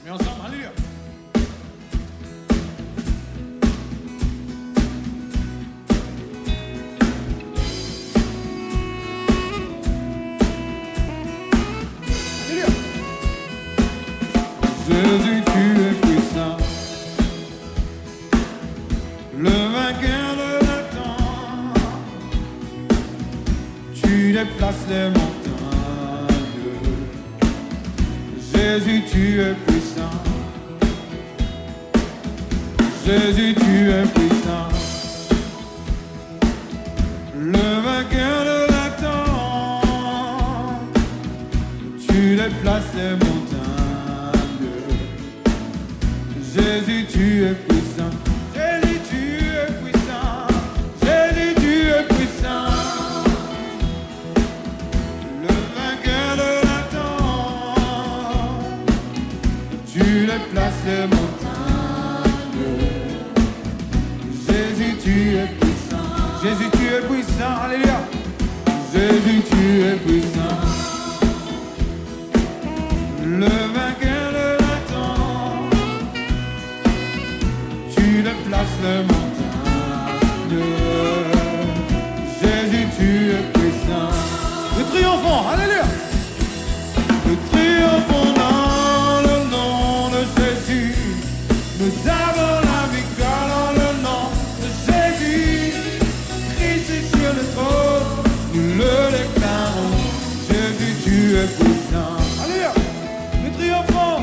Mais ensemble, alléluia. Jésus, tu es puissant, le vainqueur de la temps. Tu déplaces les montagnes. Jésus, tu es puissant. Jésus, tu es puissant, le vainqueur de la temps. Tu déplaces les montagnes. Jésus, tu es puissant. Jésus, tu es puissant. Jésus, tu es puissant. Le vainqueur de la temps. Tu déplaces les montagnes. Jésus, tu es puissant. Jésus, tu es puissant. Alléluia. Jésus, tu es puissant. Le vainqueur de la temps. Tu déplaces les montagnes. Jésus, tu es puissant. Nous triomphons, alléluia. Nous triomphons dans le nom de Jésus. Nous avons la victoire dans le nom de Jésus. Christ est sur le trône, nous le déclarons. Jésus, tu es puissant. Alléluia. Nous triomphons.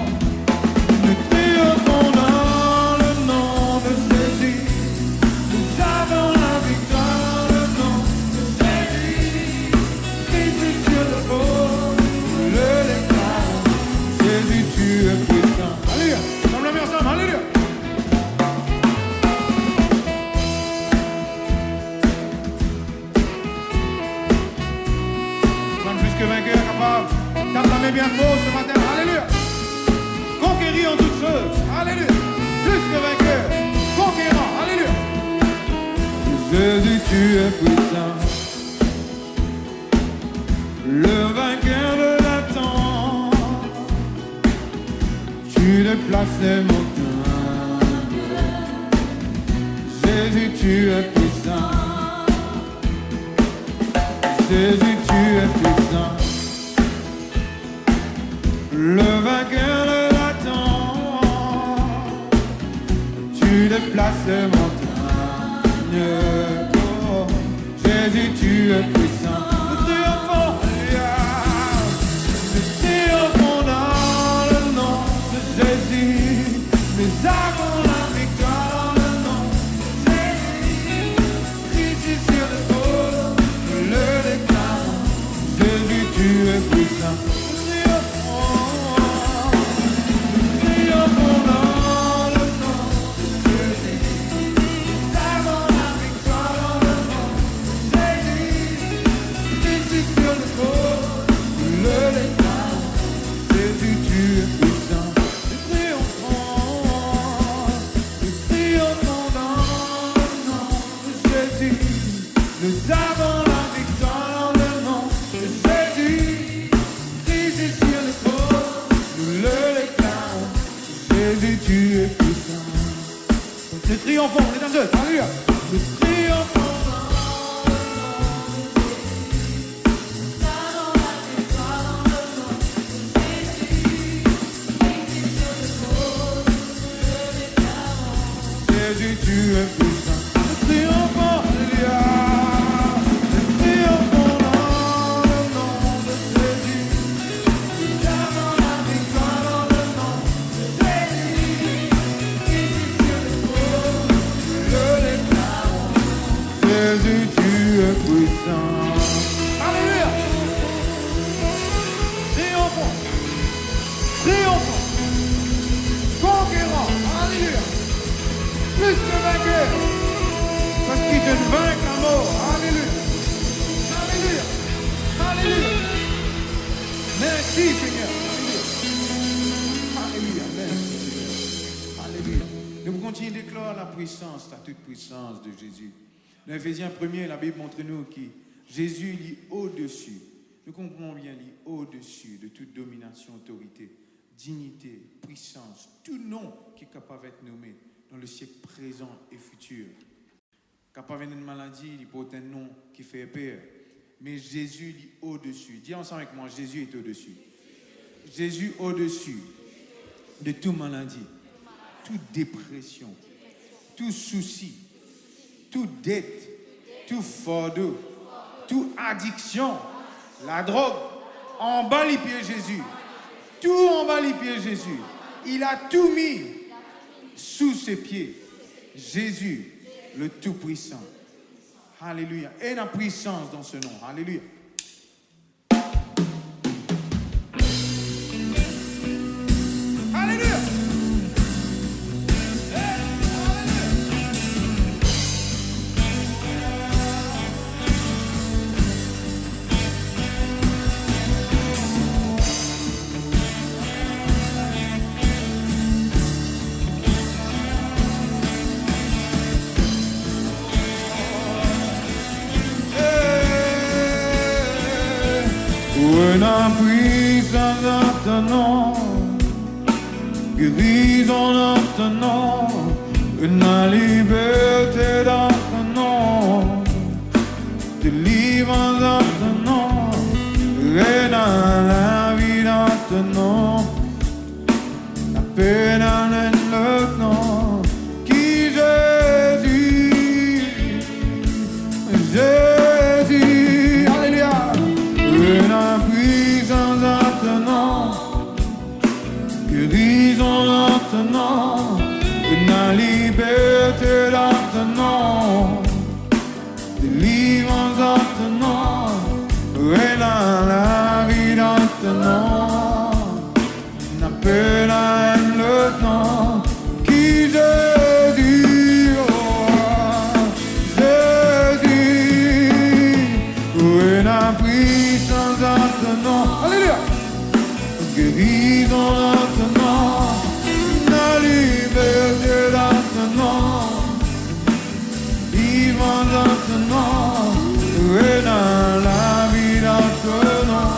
Nous triomphons dans le nom de Jésus. Nous avons la victoire dans le nom de Jésus. Christ est sur le trône, nous le déclarons. Jésus, tu es puissant. Alléluia. Comme la main ensemble, alléluia. Même plus que vainqueur capable. Tape la main bien fort ce matin, alléluia. Conquérir en toutes choses, alléluia. Plus que vainqueur, conquérant, alléluia. Jésus, tu es puissant, le vainqueur de la temps. Tu déplaces les montagnes. Jésus, tu es puissant. Jésus, tu es puissant, le vainqueur de la temps. Tu déplaces les montagnes. Oh, Jésus, tu es puissant. Nous triomphons, alléluia. Nous triomphons dans le nom de Jésus. Nous avons la victoire dans le nom de Jésus. Christ est sur le trône, nous le déclarons. Jésus, tu es puissant. Nous triomphons dans le nom de Jésus. Nous avons la victoire dans le nom de Jésus. Christ est sur le trône, nous le déclarons. Jésus, tu es puissant. Nous triomphons dans le nom de Jésus. Nous avons la victoire dans le nom de Jésus. Christ est sur le trône, nous le déclarons. Jésus, tu es puissant. Nous triomphons, mesdames et messieurs, alléluia. Nous triomphons. Jésus, tu es puissant. Nous triomphons, alléluia. Nous triomphons dans le nom de Jésus. Nous avons la victoire dans le nom de Jésus. Christ est sur le trône, nous le déclarons. Jésus, tu es puissant. Alléluia. Triomphons. Triomphons. Conquérant. Alléluia. Plus que vainqueur. Parce qu'il te vainc la mort. Alléluia. Alléluia. Alléluia. Merci Seigneur. Alléluia. Alléluia. Merci Seigneur. Alléluia. Nous continuons de déclarer la puissance, la toute puissance de Jésus. Dans Éphésiens 1er, la Bible montre-nous que Jésus est au-dessus. Nous comprenons bien, il est au-dessus de toute domination, autorité, dignité, puissance, tout nom qui est capable d'être nommé dans le siècle présent et futur. Capable d'une maladie, il porte un nom qui fait peur. Mais Jésus est au-dessus. Dis ensemble avec moi, Jésus est au-dessus. Jésus au-dessus de toute maladie, toute dépression, tout souci, toute dette, tout fardeau, toute addiction, la drogue, en bas les pieds Jésus. Tout en bas les pieds Jésus. Il a tout mis sous ses pieds. Jésus, le Tout-Puissant. Alléluia. Et la puissance dans ce nom. Alléluia. Alléluia. La puissance dans ton nom, guérison dans ton nom, la liberté dans ton nom, délivrance dans ton nom, et dans la vie dans ton nom, la paix dans le nom, qui Jésus, Jésus, alléluia. La puissance dans ton nom, guérison dans ton nom, la liberté dans ton nom, délivrance dans ton nom, et dans la vie dans ton nom, la paix dans le nom, qui Jésus, oh, Jésus, et la puissance dans ton nom, alléluia, guérison dans ton nom, la liberté dans ton nom, vivant dans ton nom, et dans la vie dans ton nom,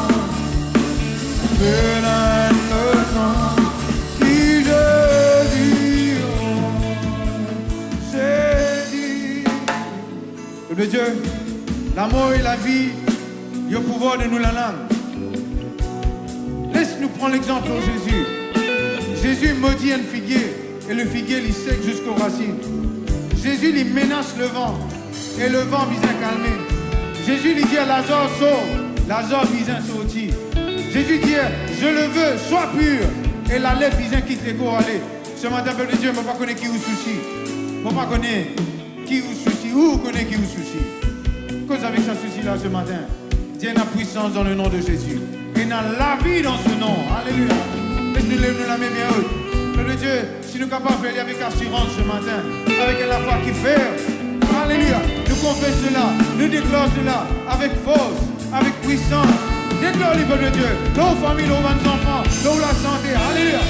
et dans le nom, qui Jésus, oh, Jésus. Peuple de Dieu, l'amour et la vie, il y a le pouvoir de nous la langue. Laisse-nous prendre l'exemple de Jésus. Jésus maudit un figuier et le figuier il sec jusqu'aux racines. Jésus lui menace le vent et le vent vient calmer. Jésus lui dit à Lazare sort, Lazare vient sortir. Jésus dit je le veux, sois pur et la lèvre vient quitte les corps aller. Ce matin peuple de Dieu, je ne pas connaître qui vous soucie. Je ne pas connaître qui vous soucie. Où vous connaissez qui vous soucie. Cause avec ce souci là ce matin. Dieu a la puissance dans le nom de Jésus. Et dans la vie dans ce nom. Alléluia. Laisse-nous la main bien haute. Peuple de Dieu, si nous sommes capables de faire avec assurance ce matin, avec la foi qui fait. Alléluia. Nous confessons cela, nous déclarons cela avec force, avec puissance. Déclare le peuple de Dieu. Nos familles, nos enfants, nos la santé. Alléluia.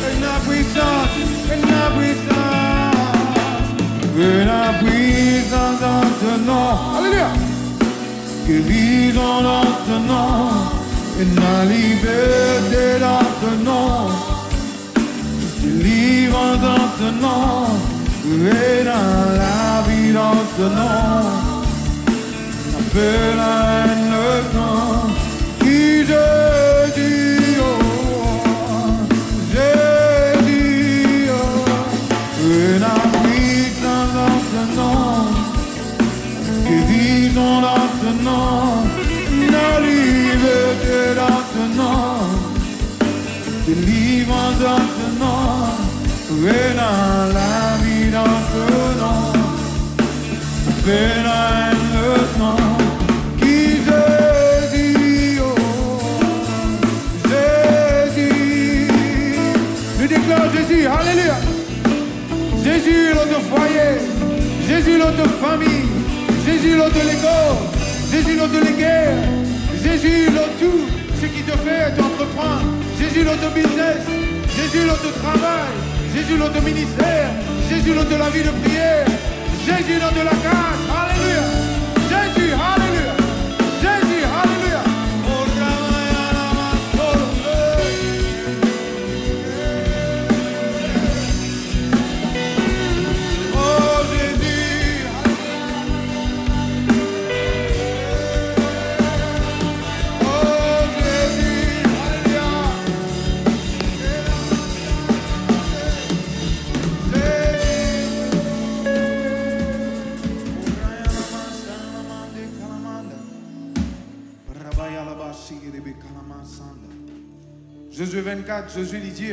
Et la puissance, et la puissance. Et la puissance dans ton nom. Alléluia. Guérison dans ton nom, et la liberté dans ton nom, délivrance dans ton nom, et dans la vie dans ton nom, la paix dans le nom, qui Jésus, oh, Jésus, oh, et la puissance dans ton nom, guérison dans ton nom, la liberté dans ton nom, délivrance dans ton nom, et dans la vie dans ton nom, paix dans le nom, qui Jésus, oh, Jésus. Nous déclarons Jésus, alléluia. Jésus, l'autre foyer, Jésus, l'autre famille. Jésus, l'autre l'école, Jésus, l'autre les guerres, Jésus, l'autre tout ce qui te fait t'entreprendre, Jésus, l'autre business, Jésus, l'autre travail, Jésus, l'autre ministère, Jésus, l'autre la vie de prière, Jésus, l'autre la case, alléluia, Jésus, alléluia, Jésus, alléluia. Josué 24, Josué lui dit,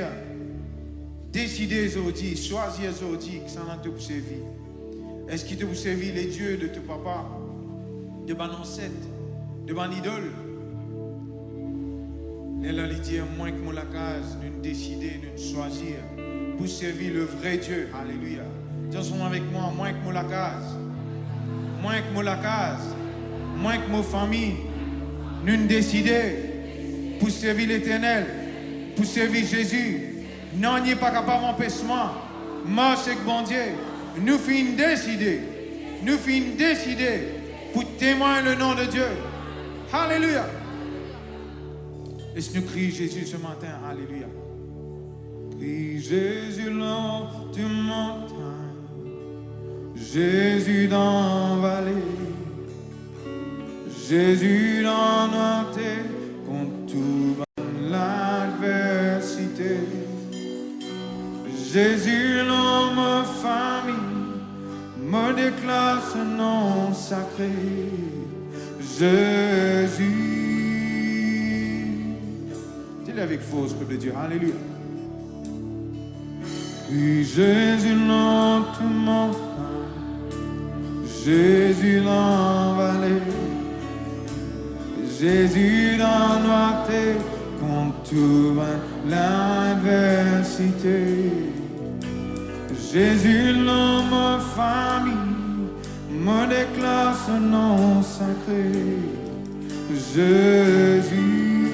décidez aujourd'hui, choisissez aujourd'hui que ça n'a te pour servir. Est-ce qu'il te pour servir les dieux de ton papa, de ton ancêtre, de ton idole? Et là, il dit, moins que mon la case, nous décider, nous choisir pour servir le vrai Dieu. Alléluia. Dis ensemble avec moi, moins que mon la case, moins que mon la case, moins que mon famille, nous décider pour servir l'Éternel, pour servir Jésus. Non, n'y est pas capable d'empêchement. Marche avec bon Dieu. Nous finissons décider. Nous finissons décider pour témoigner le nom de Dieu. Alléluia. Laisse-nous crier Jésus ce matin. Alléluia. Crie Jésus lent de montagne, Jésus dans la vallée, Jésus dans notre terre, contre toute l'adversité. Jésus dans ma famille, me déclare ce nom sacré. Jésus. Dis-le avec force, peuple de Dieu. Alléluia. Puis Jésus dans tout montagne, Jésus dans la vallée, Jésus dans notre terre, contre toute l'adversité. Jésus dans ma famille, me déclare ce nom sacré. Jésus,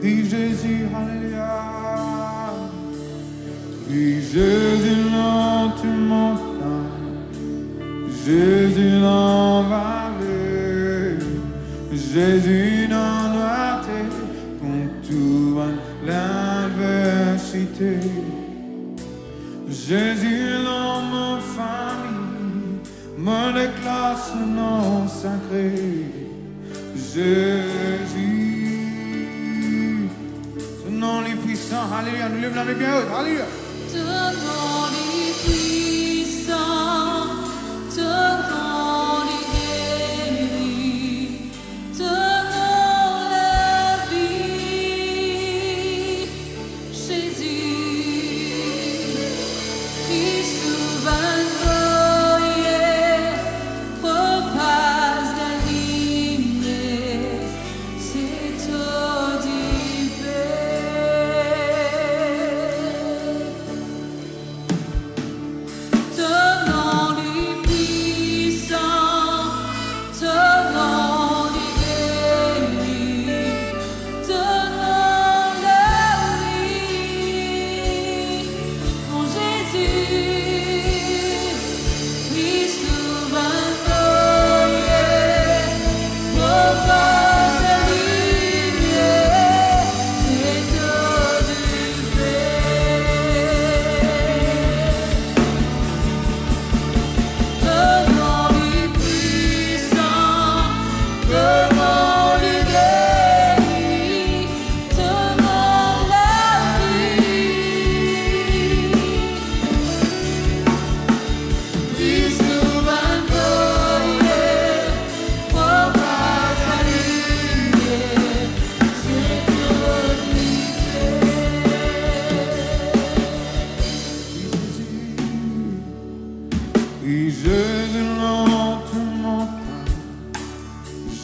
oui Jésus, alléluia. Oui Jésus dans toute montagne, Jésus dans la vallée, Jésus dans notre terre, contre toute l'adversité. Jésus dans ma famille, me déclare ce nom sacré. Jésus, ce nom est puissant. Alléluia. Nous lèvons la main bien haute. Alléluia. Ton nom est puissant, ton nom est guéri, ton nom la vie, Jésus, Christ souverain, propage la lignée, c'est toi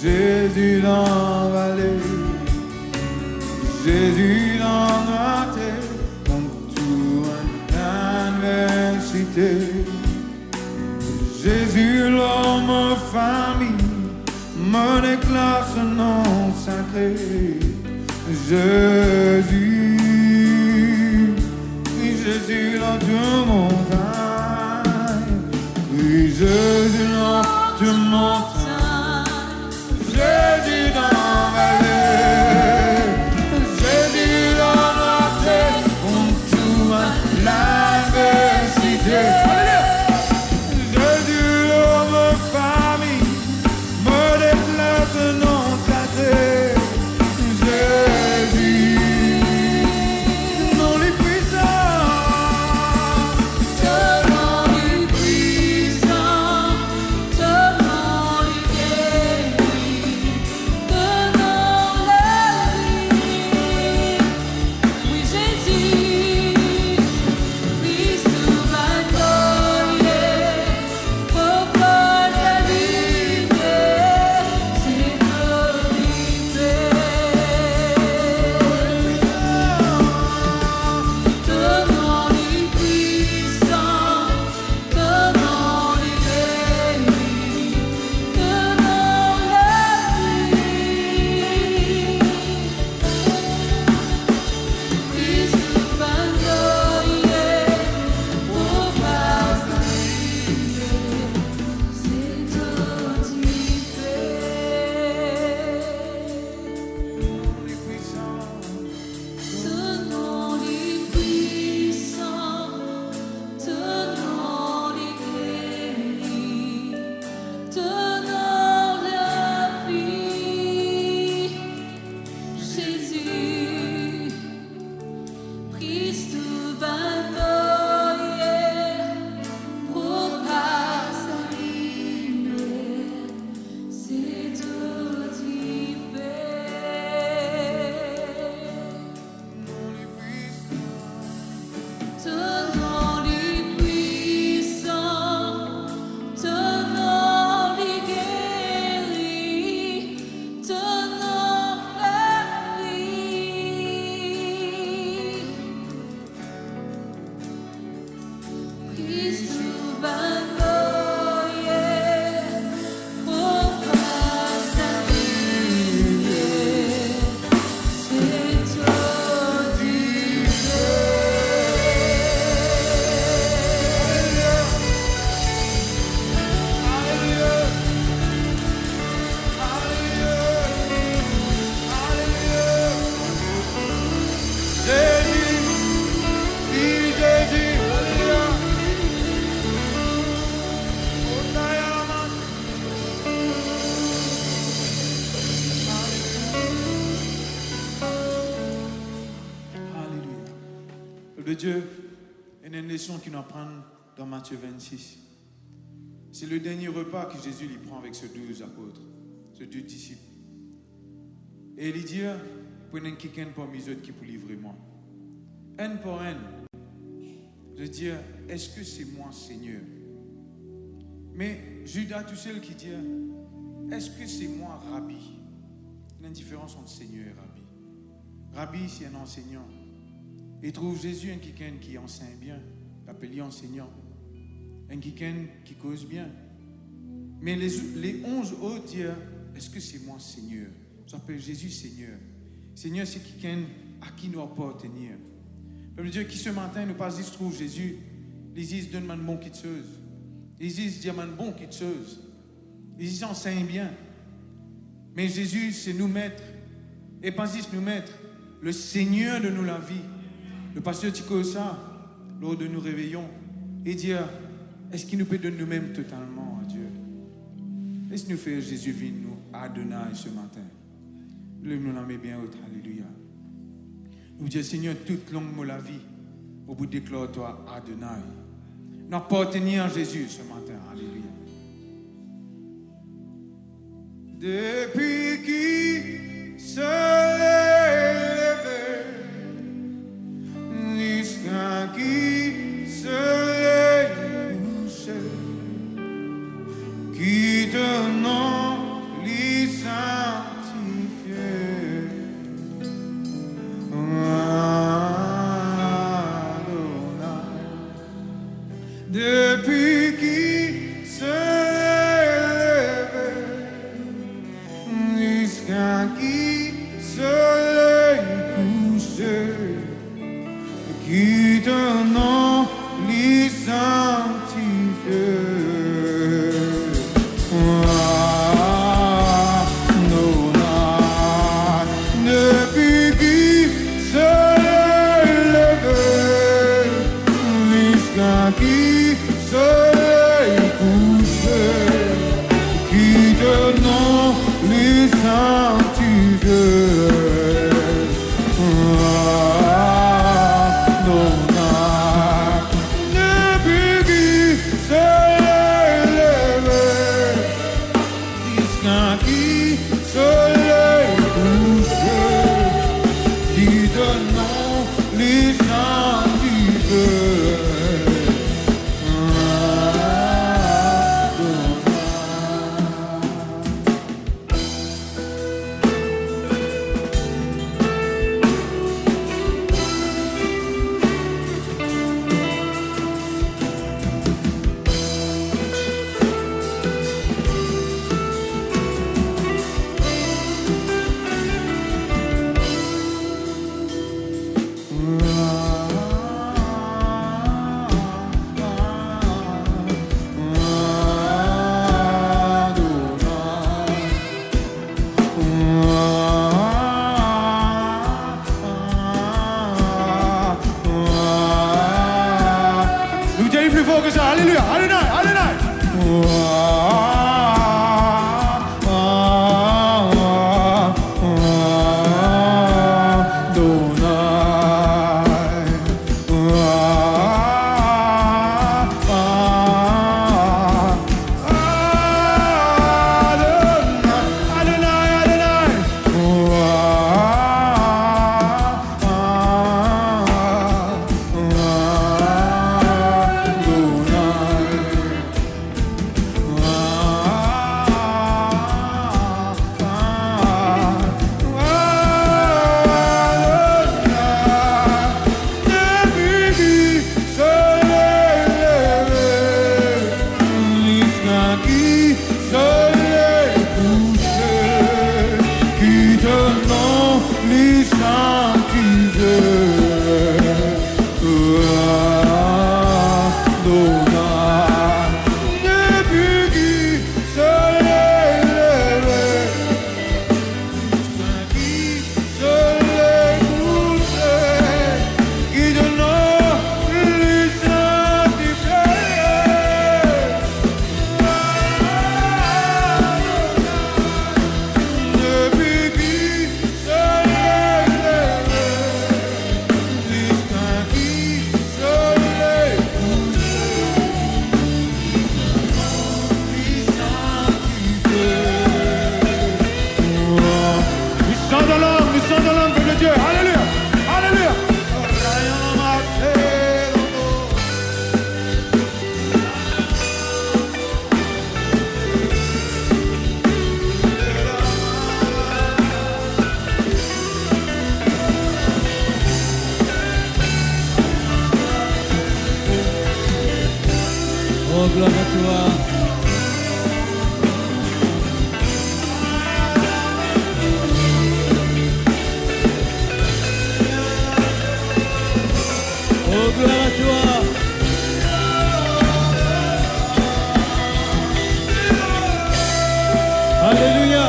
Jésus dans la vallée, Jésus dans la terre, contre toute l'adversité. Jésus l'homme famille, me déclare ce nom sacré. Jésus, oui Jésus dans toute montagne, oui Jésus dans toute montagne. Jésus dans la vallée, Jésus dans la terre, contre toute l'adversité. Jésus l'homme famille, me déclare ce nom sacré. Jésus. Peuple de Dieu, il y a une leçon qu'il nous apprend dans Matthieu 26. C'est le dernier repas que Jésus lui prend avec ses 12 apôtres, ses 2 disciples. Et il dit, prenez quelqu'un parmi eux qui peut livrer moi. Un pour un. Je dis, est-ce que c'est moi, Seigneur? Mais Judas, tout seul qui dit, est-ce que c'est moi, Rabbi? Il y a une différence entre Seigneur et Rabbi. Rabbi, c'est un enseignant. Il trouve Jésus un quelqu'un qui enseigne bien. Il appelle enseignant. Un quelqu'un qui cause bien. Mais les 11 autres disent, est-ce que c'est moi, Seigneur? Ça s'appelle Jésus, Seigneur. Seigneur, c'est quelqu'un à qui nous appartenir. Peuple de Dieu, qui ce matin nous passe, se trouve Jésus, ils disent, donne-moi une bonne petite chose. Ils disent, dis-moi une bonne petite chose. Ils disent, enseigne bien. Mais Jésus, c'est nous maître. Et pas juste nous maître, le Seigneur de nous la vie. Le pasteur Tico ça, lors de nous réveillons, et dire, est-ce qu'il nous peut donner nous-mêmes totalement à Dieu? Laisse nous faire Jésus vienne nous Adonai ce matin. Lève-nous la main bien haute, alléluia. Nous disons, Seigneur, toute longue de la vie, au bout déclare-toi Adonai. Nous appartenons à Jésus ce matin, alléluia. Depuis qui se lève, jusqu'à qui se lève couché, qui te nom lui sanctifié. Adonai. Depuis qui se lève, jusqu'à qui se Oh, gloire à toi. Oh, gloire à toi. Alléluia.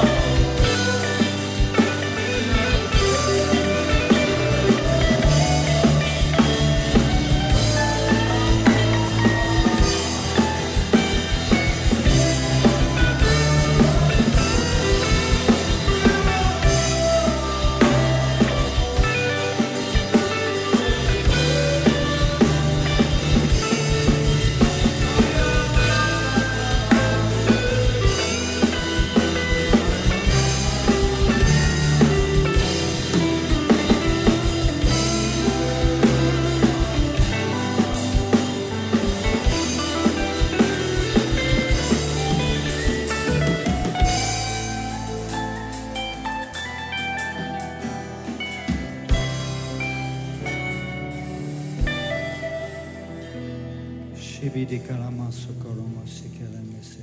Shibidi kalama sokoloma sekelemese.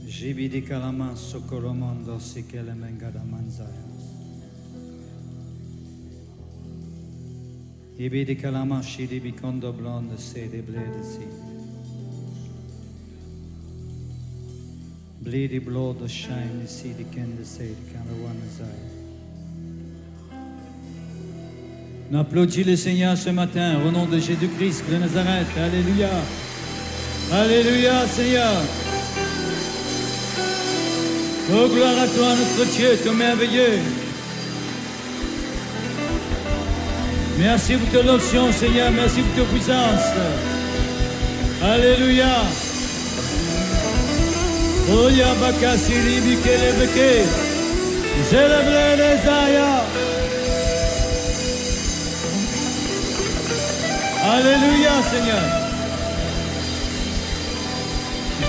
Jibidi kalama sokolomondo sekelemengada manzaya. Ibidi kalama shidi bikondo blonde se de blede si. Bleedy blood the shine si di kende se di kanawanazaya. On applaudit le Seigneur ce matin au nom de Jésus-Christ de Nazareth. Alléluia. Alléluia, Seigneur. Oh, gloire à toi, notre Dieu, ton merveilleux. Merci pour ton onction, Seigneur. Merci pour ta puissance. Alléluia. Oh, Yabaka Siri Bikele Beke. Célèbre les Aya. Alléluia, Seigneur.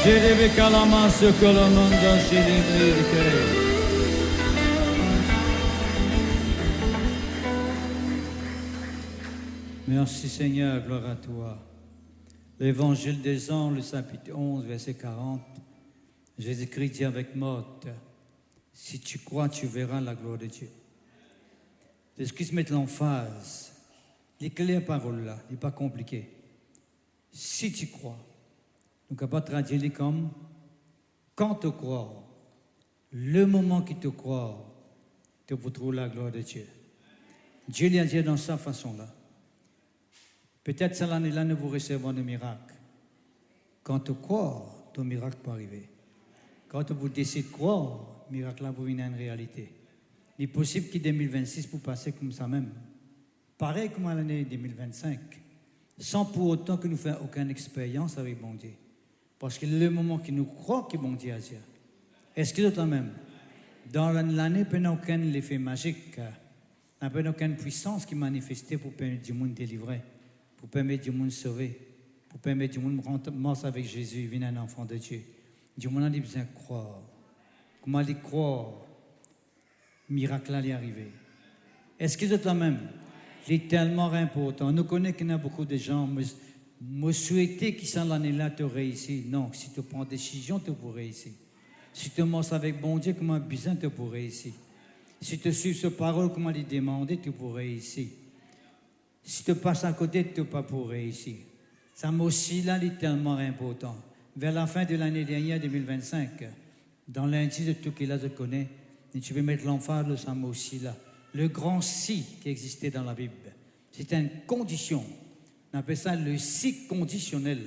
J'ai rêvé qu'à la main ce que le monde a célébré. Merci, Seigneur, gloire à toi. L'évangile des Jean, le chapitre 11, verset 40. Jésus-Christ dit avec Motte, si tu crois, tu verras la gloire de Dieu. Jésus-Christ met l'emphase. Les claires paroles là, il n'est pas compliqué. Si tu crois, nous ne pouvons pas traduire comme quand tu crois, le moment qui te croit, tu peux trouver la gloire de Dieu. Dieu l'a dit dans sa façon-là. Peut-être cette année-là, nous vous recevons des miracles. Quand tu crois, ton miracle peut arriver. Quand vous décidez de croire, le miracle là vous venir en réalité. Il est possible qu'en 2026, vous passez comme ça même. Pareil comme à l'année 2025, sans pour autant que nous fassions aucune expérience avec bon Dieu. Parce que le moment que nous croyons que bon Dieu a dit, est-ce que d'autant même, dans l'année, il n'y a aucun effet magique, il n'y a aucune puissance qui est manifestée pour permettre du monde délivrer, pour permettre du monde sauver, pour permettre du monde rentrer avec Jésus, venir un enfant de Dieu. Du monde a besoin de croire. Comment aller croire, miracle est arrivé. Est-ce que d'autant même, c'est tellement important. Nous connaissons qu'il y a beaucoup de gens me souhaiter qu'ils sont l'année-là te réussir. Non, si tu prends des décisions, tu pourrais réussir. Si tu marches avec bon Dieu, comment besoin tu pourrais réussir. Si tu suis ce parole, comment lui demander, tu pourrais réussir. Si tu passes à côté, tu ne peux pas réussir. Ça aussi là, est tellement important. Vers la fin de l'année dernière, 2025, dans l'indice de tout qu'il a, je connais, et tu peux mettre l'emphase de ça aussi là. Le grand si qui existait dans la Bible, c'est une condition. On appelle ça le si conditionnel.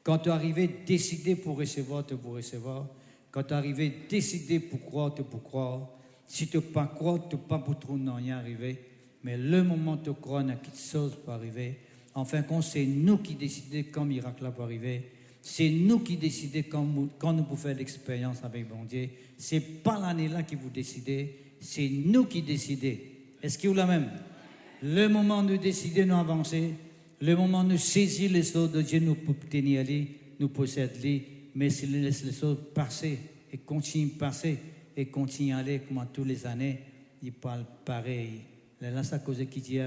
Quand tu arrives décidé pour recevoir, tu peux recevoir. Quand tu arrives décidé pour croire, tu peux croire. Si tu ne peux pas croire, tu ne peux pas pour trop rien arriver. Mais le moment où tu crois, il y a quelque chose peut arriver. En fin de compte, c'est nous qui décidons quand le miracle peut arriver. C'est nous qui décidons quand nous pouvons faire l'expérience avec bon Dieu. Ce n'est pas l'année-là qui vous décidez. C'est nous qui décidons. Est-ce qu'il y a la même? Le moment de décider, nous avancer. Le moment de saisir les choses de Dieu, nous pouvons tenir les, nous posséder, mais si nous laissons les choses passer et continuer à passer et continuer à aller comme toutes les années, il parle pareil. Là, c'est à cause qui dit,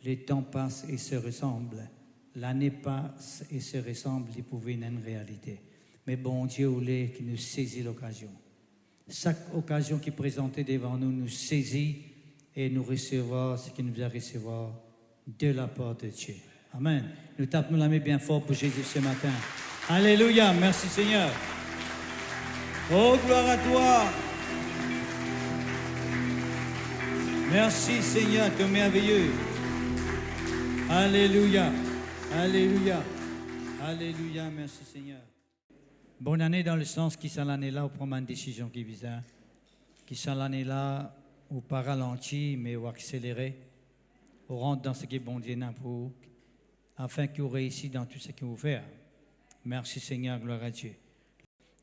les temps passent et se ressemblent. l'année passe et se ressemble et pouvait une réalité. Mais bon Dieu voulait qu'il nous saisit l'occasion. Chaque occasion qui est présentée devant nous, nous saisit et nous recevons ce qu'il nous a recevoir de la part de Dieu. Amen. Nous tapons la main bien fort pour Jésus ce matin. Alléluia. Merci Seigneur. Oh, gloire à toi. Merci Seigneur, tu es merveilleux. Alléluia. Alléluia. Alléluia. Merci Seigneur. Bonne année dans le sens qui sont l'année là où prendre une décision qui vise. Qui sont l'année là où pas ralentir mais où accélérer. Où rentre dans ce qui est bon Dieu pour vous, afin que vous réussissiez dans tout ce que vous faites. Merci Seigneur, gloire à Dieu.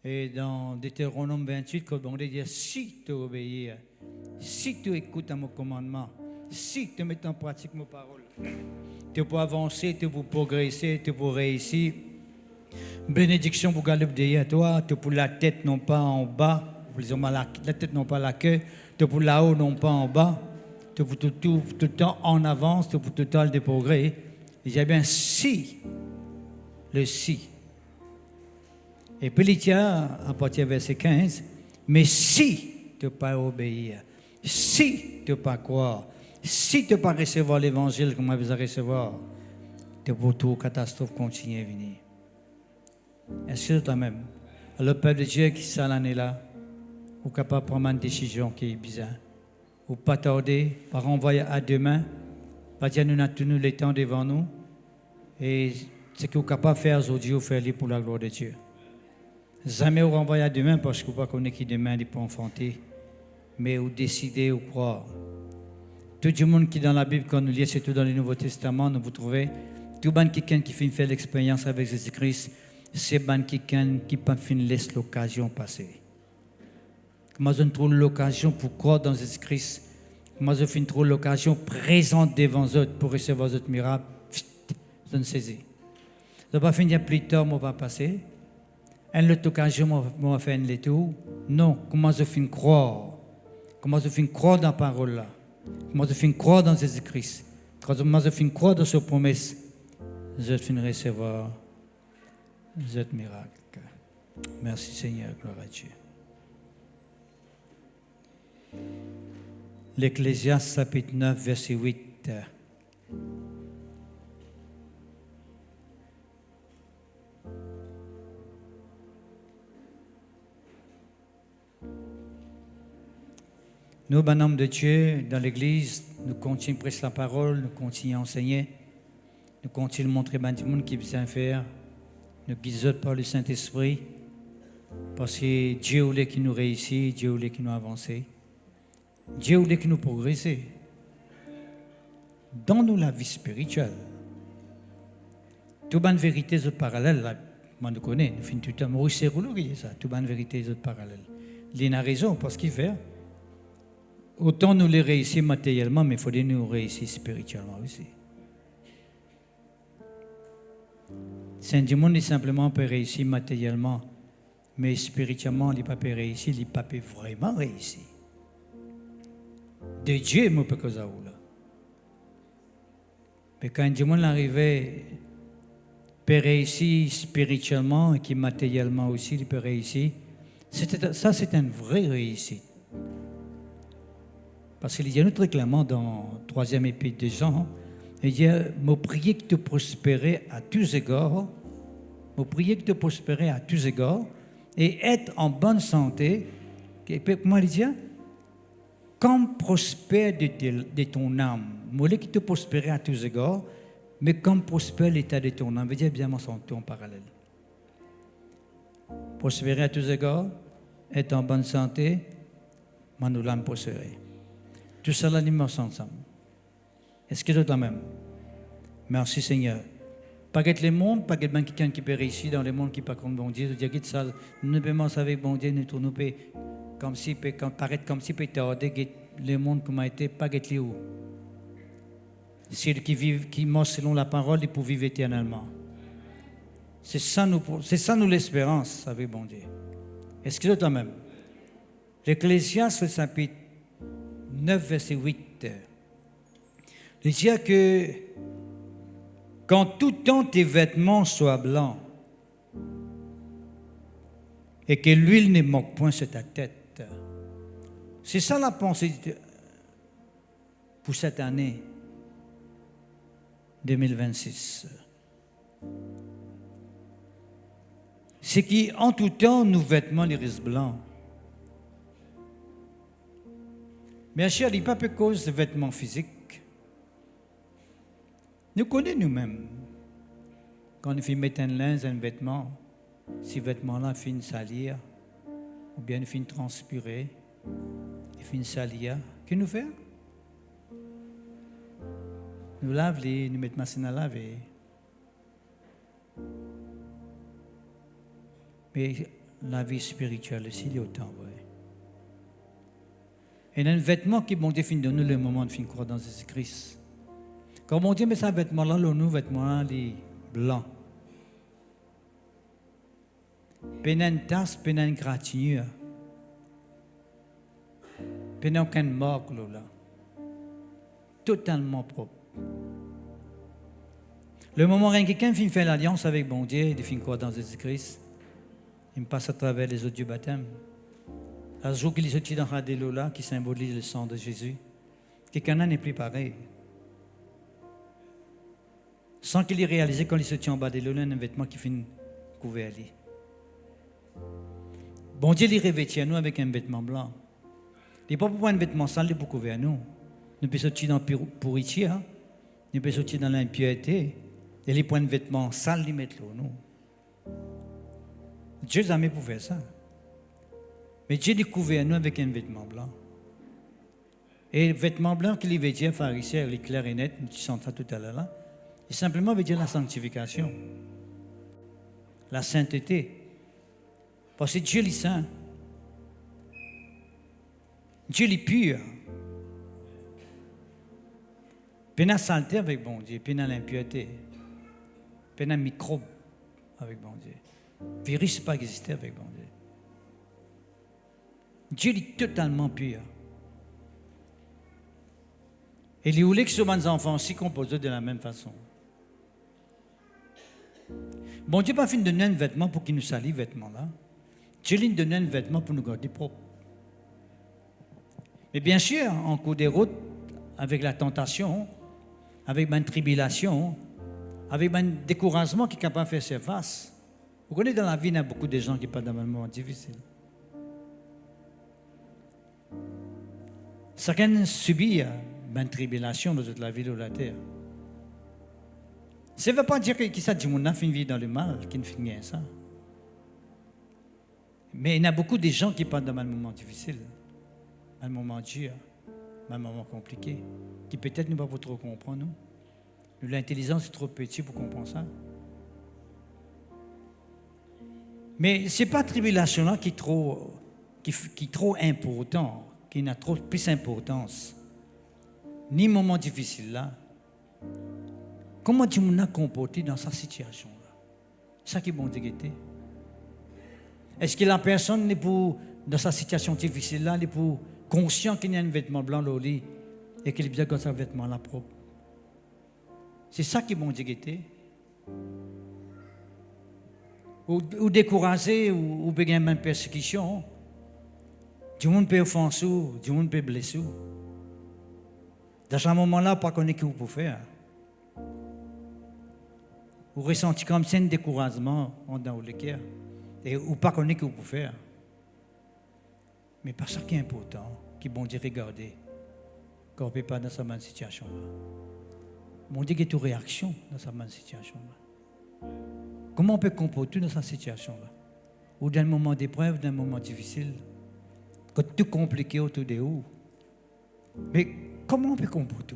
Et dans Deutéronome 28, quand bon Dieu dit, si tu obéis, si tu écoutes à mon commandement, si tu mets en pratique mes paroles, tu peux avancer, tu peux progresser, tu peux réussir. Bénédiction pour galoper derrière toi, tu peux la tête non pas en bas, la tête non pas la queue, tu peux là-haut non pas en bas, tu peux tout le temps en avance, tu peux tout le temps de progrès. Il y a bien si, le si. Et puis il y a, à partir du verset 15, mais si tu ne pas obéir, si tu ne pas croire, si tu ne pas recevoir l'évangile comme vous allez recevoir, tu peux tout catastrophe continuer à venir. Est-ce que c'est la même? Le peuple de Dieu qui s'est l'année là, ou capable de prendre une décision qui est bizarre, ou pas tarder, pas renvoyer à demain, pas dire nous avons tenu le temps devant nous, et ce que vous êtes capable de faire aujourd'hui, vous faites pour la gloire de Dieu. Jamais vous renvoyez à demain parce que vous ne connaissez pas qui demain n'est pas enfanté, mais vous décidez ou croire. Tout le monde qui est dans la Bible, quand nous lisons, surtout dans le Nouveau Testament, nous vous trouvez, tout le monde qui fait l'expérience avec Jésus-Christ, c'est quelqu'un qui pas fin laisse l'occasion passer. Comment je trouve l'occasion pour croire dans Jésus-Christ? Comment je trouve l'occasion présente devant eux pour recevoir votre miracle? Je ne sais pas. Je ne vais pas finir plus tard, je vais passer. Une autre occasion, je vais faire un tour. Non, comment je finis croire? Comment je finis croire dans la parole là? Comment je finis croire dans Jésus-Christ? Comment je finis croire dans ses promesses? Je finis recevoir votre miracle. Merci Seigneur, gloire à Dieu. L'Ecclésiaste chapitre 9, verset 8. Nous, bonhommes de Dieu, dans l'Église, nous continuons à prêcher la parole, nous continuons à enseigner, nous continuons à montrer à tout le monde qui vient faire, nous guidons par le Saint-Esprit, parce que Dieu voulait qu'il nous réussisse, Dieu voulait qu'il nous avance, Dieu voulait qu'il nous progresse. Dans nous la vie spirituelle, toute bonne vérité, les autres parallèles, là, moi nous connais, nous finissons tout le temps, Maurice Séroulou qui dit ça, toute bonne vérité, les autres parallèles. Il a raison, parce qu'il fait. Autant nous les réussir matériellement, mais il faut nous réussir spirituellement aussi. Saint-Dimon, il simplement peut réussir matériellement, mais spirituellement, il ne peut pas réussir, il ne peut pas vraiment réussir. De Dieu, je ne peux pas ça. Mais quand Saint-Dimon arrive, peut réussir spirituellement et qui matériellement aussi, il peut réussir. Ça, c'est une vraie réussite. Parce qu'il y a notre clairement dans le 3e épître de Jean, il dit, me prier que tu prospérer à tous égards, me prier que tu prospérer à tous égards, et être en bonne santé, comment il dit, comme prospère de ton âme. Je veux que tu prospérer à tous égards, mais comme prospère l'état de ton âme, veut dire bien mon santé en parallèle. Prospérer à tous égards, être en bonne santé, mon âme prospérer. Tout ça, là, nous ensemble. Est-ce que c'est la même? Merci Seigneur. Pas que le monde, pas que quelqu'un qui peut réussir dans le monde qui ne pas contre bon Dieu. Je dis que ça, nous ne pouvons pas avec bon Dieu, nous tournons comme si, paraître comme si peut tarder le monde comme a été, pas que les où. Ceux qui mangent selon la parole, ils peuvent vivre éternellement. C'est ça nous l'espérance avec bon Dieu. Est-ce que c'est la même? L'Ecclésiaste, chapitre 9, verset 8. Il dit que Qu'en tout temps tes vêtements soient blancs et que l'huile ne manque point sur ta tête. C'est ça la pensée pour cette année 2026. C'est qu'en tout temps, nos vêtements les restent blancs. Bien sûr, il n'y a pas que cause de vêtements physiques. Nous connaissons nous-mêmes. Quand on fait mettre un linge, un vêtement, ces vêtements-là finissent salir, ou bien ils finissent transpirer, ils finissent salir. Qu'est-ce que nous faisons? Nous lavons les, nous mettons machine à laver. Mais la vie spirituelle aussi, il y a autant vrai. Et il y a un vêtement qui bon Dieu finit de nous le moment de fin croire dans Jésus-Christ. Quand bon Dieu met ce vêtement-là, nous vêtement les blancs. Puis une tasse, puis une gratinure. Puis aucun marque là. Totalement propre. Le moment où quelqu'un fait l'alliance avec bon Dieu, il finit croire dans Jésus-Christ. Il me passe à travers les eaux du baptême. À ce jour qu'il est sorti dans la là qui symbolise le sang de Jésus, quelqu'un n'est plus pareil. Sans qu'il ait réalisé quand il se tient en bas de l'eau, un vêtement qui finit couvert. Bon Dieu les revêtit à nous avec un vêtement blanc. Il n'est pas pour un vêtement sale pour couvrir nous. Nous pouvons sortir dans la pourriture, nous pouvons sortir dans l'impureté, et les points de vêtements sales, les mettre là, nous. Dieu n'a jamais pu faire ça. Mais Dieu a couvert nous avec un vêtement blanc. Et le vêtement blanc qu'il veut dire, pharisien, il est clair et net, tu sens ça tout à l'heure là, il simplement veut dire la sanctification, la sainteté. Parce que Dieu est saint. Dieu est pur. Puis il y a la saleté avec bon Dieu, puis il y a l'impureté, puis il y a un microbe avec bon Dieu. Virus ne peut pas exister avec bon Dieu. Dieu est totalement pur. Et il voulait que ce les enfants aussi composent de la même façon. Bon Dieu n'a pas fini de donner un vêtement pour qu'il nous salisse, vêtement là. Dieu lui donne un vêtement pour nous garder propres. Mais bien sûr, en cours de route, avec la tentation, avec une tribulation, avec un découragement qui est capable de faire surface. Vous connaissez dans la vie, il y a beaucoup de gens qui passent dans un moment difficile. Chacun subit une tribulation dans toute la vie de la terre. Ça ne veut pas dire que ça dit qu'on a fait une vie dans le mal, qu'il ne fait rien ça. Mais il y a beaucoup de gens qui passent dans un moment difficile, un moment dur, un moment compliqué, qui peut-être ne peuvent pas trop comprendre. L'intelligence est trop petite pour comprendre ça. Mais ce n'est pas la tribulation-là qui est trop important, qui n'a trop plus d'importance. Ni moment difficile là. Comment tu m'as comporté dans cette situation-là? C'est ça qui est bon de guetter. Est-ce que la personne n'est pour, dans sa situation difficile-là, elle est pour conscient qu'il y a un vêtement blanc au lit et qu'il est bien comme ça, vêtement-là propre? C'est ça qui est bon de guetter. Ou découragé, ou bien une persécution. Du monde peut offenser, du monde peut blesser. Dans ce moment-là, pas connaître ce que vous pouvez faire. Vous ressentez comme ça un découragement dans le cœur. Et ou pas connaître ce que vous pouvez faire. Mais pas ça qui est important, qui est bon Dieu regarder. Quand on ne peut pas dans cette même situation-là. Bon Dieu, il y a toute réaction dans cette même situation-là. Comment on peut comporter dans cette situation-là? Ou dans un moment d'épreuve, dans un moment difficile, quand tout est compliqué autour de vous. Mais comment on peut comporter?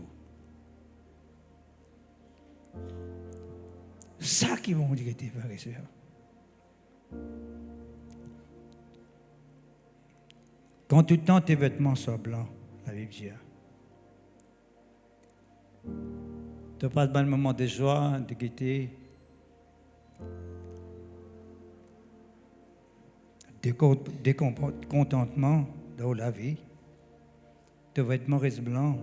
Ça qui vont dire, frères et sœurs. Quand tout le temps tes vêtements sont blancs, la Bible dit. Tu passes un moment de joie, de gaieté, de contentement dans la vie. Tes vêtements restent blancs.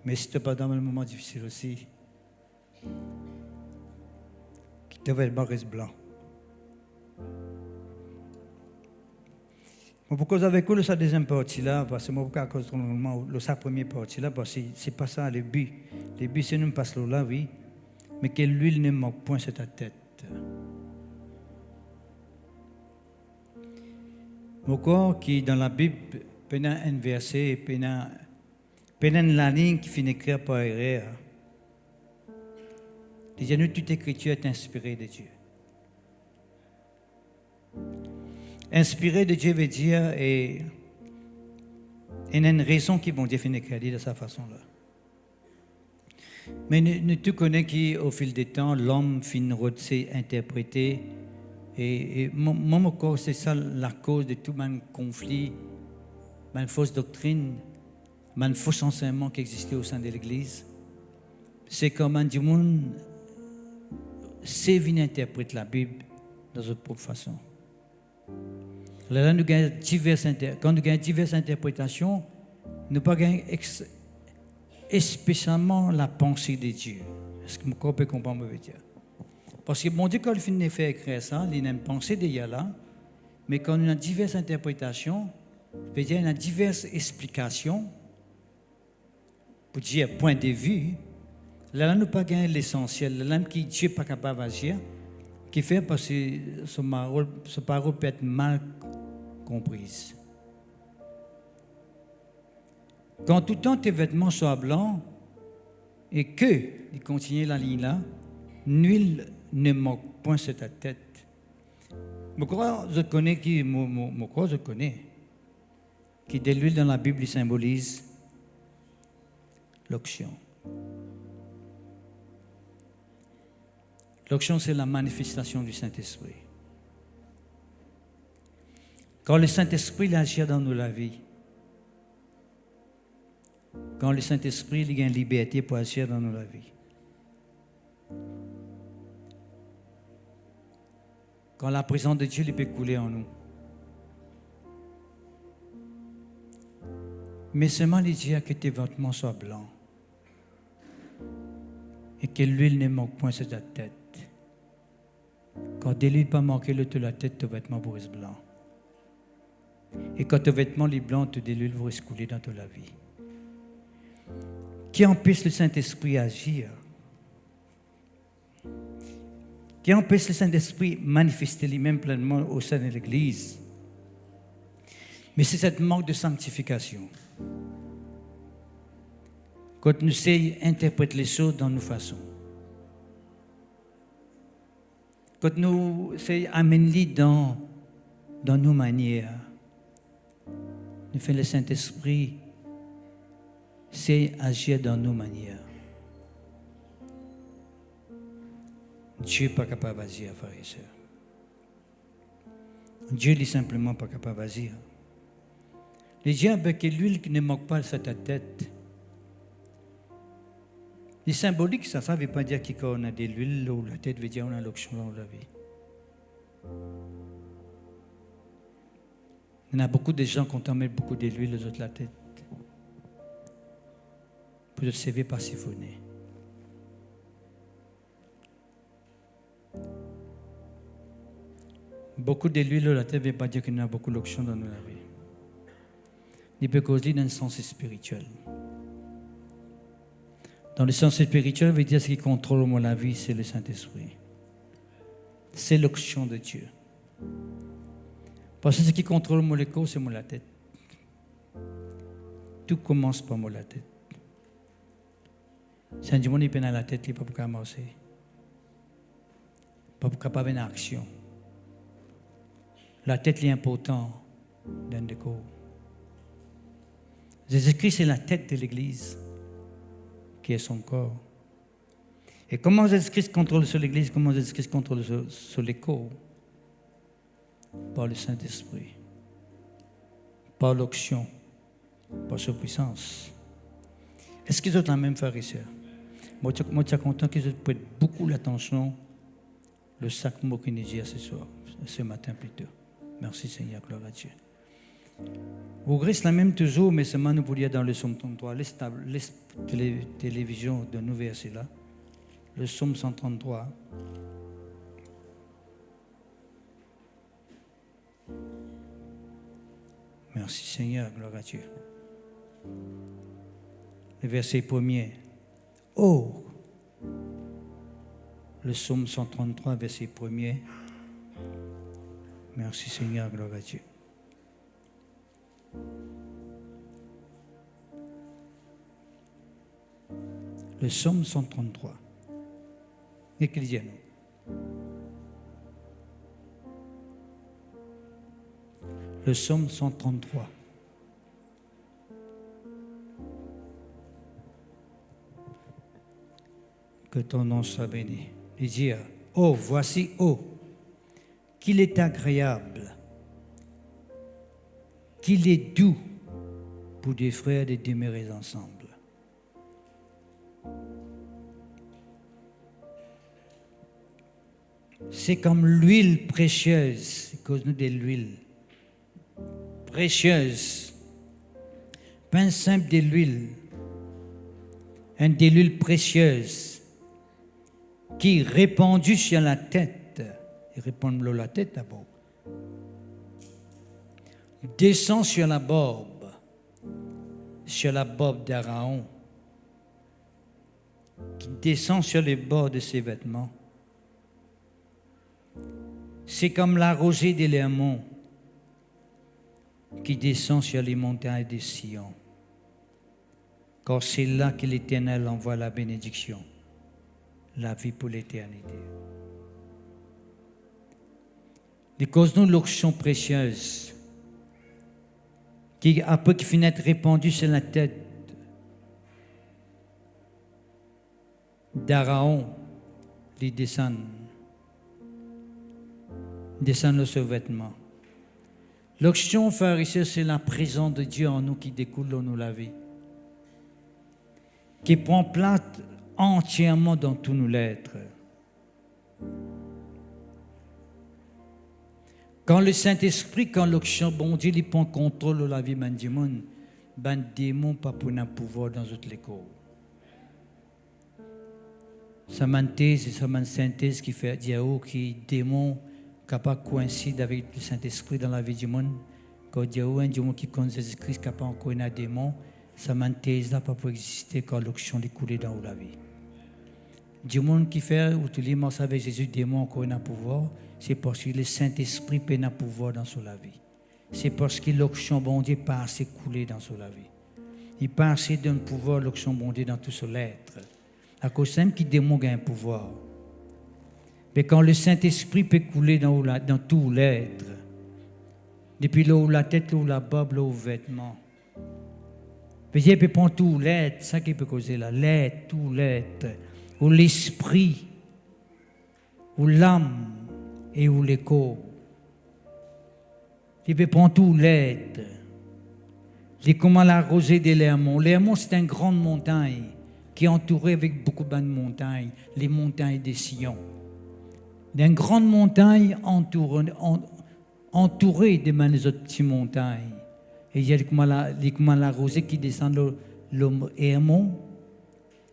Mais si tu n'es pas dans un moment difficile aussi, Qui te vêtements restent blancs. Pourquoi avec vous, sa deuxième partie là, parce que moi, à cause de sa première partie là, parce que c'est pas ça le but. Le but, c'est de nous passer là, oui, mais que l'huile ne manque point sur ta tête. Mon corps qui, dans la Bible, pendant un verset, pendant la ligne qui finit écrire par erreur, déjà, nous, toute écriture est inspirée de Dieu. Inspiré de Dieu veut dire, et il y a une raison qui vont définir crédit de cette façon-là. Mais nous tu connais qu'au fil des temps, l'homme finit de interpréter. Et moi, encore, c'est ça la cause de tout mon conflit, ma fausse doctrine, mon faux enseignement qui existait au sein de l'Église. C'est comme du monde sait venir interpréter la Bible dans sa propre façon. Là, nous avons quand nous avons diverses interprétations, nous pas spécialement la pensée de Dieu. Est-ce que vous pouvez comprendre ce que je veux dire? Parce que mon Dieu, quand il finit de faire écrire ça, il a une pensée de là, mais quand on a diverses interprétations, veut dire on a diverses explications, pour dire point de vue, là, nous pas gagné l'essentiel, là, qui Dieu n'est pas capable d'agir, qui fait parce que ce parole peut être mal comprise. Quand tout le temps tes vêtements soient blancs et que il continue la ligne là, nul ne manque point sur ta tête. Je connais qui de l'huile dans la Bible il symbolise l'onction. L'onction, c'est la manifestation du Saint-Esprit. Quand le Saint-Esprit agit dans nous la vie, quand le Saint-Esprit il a une liberté pour agir dans nous la vie, quand la présence de Dieu il peut couler en nous, mais seulement il dit que tes vêtements soient blancs et que l'huile ne manque point sur ta tête. Quand l'huile pas manquer de la tête, tes vêtements vont rester blancs. Et quand tes vêtements sont blancs, tes l'huile vont rester couler dans la vie. Qui empêche le Saint-Esprit d'agir? Qui empêche le Saint-Esprit de manifester lui-même pleinement au sein de l'Église? Mais c'est cette manque de sanctification. Quand nous savons interpréter les choses dans nos façons. Quand nous savons amener dans nos manières. Nous faisons le Saint-Esprit, c'est agir dans nos manières. Dieu n'est pas capable d'agir, frères et sœurs. Dieu n'est simplement pas capable d'agir. Les gens avec l'huile qui ne manque pas sur ta tête. Les symboliques, ça ne veut pas dire qu'on a de l'huile ou la tête veut dire qu'on a l'onction dans la vie. Il y a beaucoup de gens qui ont mis beaucoup d'huile aux autres la tête. Pour le CV pas siphonner. Beaucoup d'huile à la tête ne veut pas dire qu'il y a beaucoup d'onction dans la vie. Il peut causer dans le sens spirituel. Dans le sens spirituel, veut dire ce qui contrôle la vie, c'est le Saint-Esprit. C'est l'onction de Dieu. Parce que ce qui contrôle mon corps, c'est la tête. Tout commence par la tête. Si un démon est dans la tête, il ne peut pas marcher. Il ne peut pas avoir une action. La tête est importante dans le corps. Jésus-Christ, c'est la tête de l'Église, qui est son corps. Et comment Jésus-Christ contrôle sur l'Église, comment Jésus-Christ contrôle sur les corps? Par le Saint-Esprit, par l'onction, par sa puissance. Est-ce qu'ils ont la même frère et sœur? Moi, je suis content qu'ils prêtent beaucoup l'attention le sac mot qu'il nous dit ce matin plutôt. Merci Seigneur, gloire à Dieu. Au Grèce, la même toujours, mais seulement nous pour dire dans le psaume 33, les télévisions de nos versets là. le psaume 133. Merci Seigneur, gloire à Dieu. Le verset 1er. Oh, le psaume 133, verset 1er. Merci Seigneur, gloire à Dieu. Le psaume 133. Écrivez-nous. Le psaume 133. Que ton nom soit béni. Et dire, oh, voici, oh, qu'il est agréable, qu'il est doux pour des frères de demeurer ensemble. C'est comme l'huile précieuse, cause-nous de l'huile précieuse, pas simple de l'huile, de l'huile précieuse qui répandue sur la tête, et répand-le la tête d'abord, descend sur la barbe d'Aaron, qui descend sur les bords de ses vêtements. C'est comme la rosée de l'Hermon qui descend sur les montagnes de Sion. Car c'est là que l'Éternel envoie la bénédiction, la vie pour l'éternité. Les causes-nous l'onction précieuse qui, après qu'il finit d'être répandue sur la tête d'Aaron, les descendent de ce vêtement. L'onction, frères et sœurs, c'est la présence de Dieu en nous qui découle dans nous la vie, qui prend place entièrement dans tout nous l'être. Quand le Saint-Esprit, quand l'onction, bon Dieu, il prend contrôle de la vie du monde, ben démon pas pour un pouvoir dans toutes les corps. Ça m'intèse et ça m'synthèse qui fait dire qui démon capable de coïncider avec le Saint-Esprit dans la vie du monde. Quand Dieu un démon qui connaît Jésus-Christ capable encore un démon, ça m'intèse là pas pour exister quand l'onction est coulée dans la vie. Du monde qui fait ou tous les mots avec Jésus démon encore un pouvoir, c'est parce que le Saint-Esprit peut un pouvoir dans la vie. C'est parce que l'onction bon Dieu pas assez coulé dans la vie. Il pas assez d'un pouvoir l'onction bon Dieu dans tout son être. À cause même qui démon a un pouvoir. Mais quand le Saint-Esprit peut couler dans tout l'être, depuis là où la tête, là où la barbe, là où le vêtement, il peut prendre tout l'être, ça qui peut causer là, l'être, tout l'être, ou l'esprit, ou l'âme et ou le corps. Il peut prendre tout l'être. C'est comme la rosée de l'Hermon. L'Hermon, c'est une grande montagne qui est entourée avec beaucoup de montagnes, les montagnes de Sion. D'une grande montagne entourée de les autres petites montagnes. Et il y a comme la rosée qui descend le Hermon,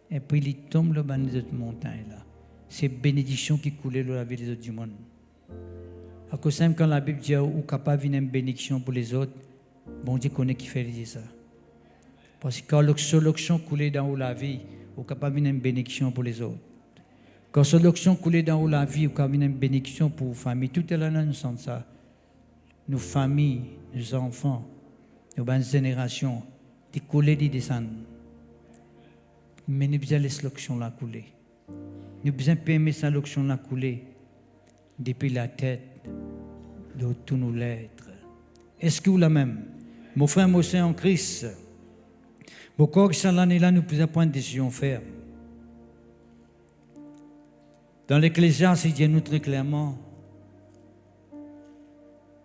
et puis il tombe dans les autres montagnes. Là. C'est bénédiction qui coulait dans la vie des autres du monde. À cause de quand la Bible dit ou capable d'une bénédiction pour les autres, bon Dieu connaît qui fait ça. Parce que quand l'onction coulait dans la vie, ou capable d'une bénédiction pour les autres. Quand l'onction coulait dans la vie, ou capable d'une bénédiction pour les familles, tout est là, nous sommes ça. Nos familles, nos enfants, nos bonnes générations, qui coulent, qui descendent. Mais nous besoin laisser l'onction là couler. Nous besoin permettre ça l'onction là couler depuis la tête de tout nous l'être. Est-ce que vous la même? Mon frère, mon soeur en Christ, pourquoi que cette année-là, nous pouvons prendre une décision ferme? Dans l'Ecclésiaste, il dit nous très clairement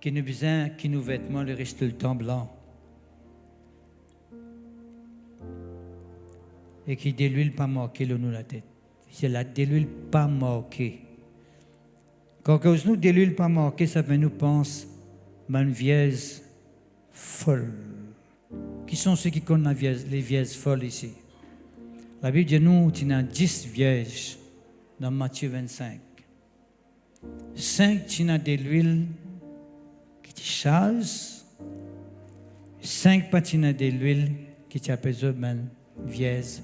que nous besoin que nos vêtements le restent le temps blanc et que de l'huile pas marquée le nous la tête. C'est la de l'huile pas marquée. Quand nous de l'huile pas marquée, ça fait nous penser une vieille folle. Qui sont ceux qui connaissent les vieilles folles ici? La Bible dit nous, il y a 10 vierges dans Matthieu 25. 5 tina de l'huile qui te charge, 5 patina de l'huile qui t'appelle vieille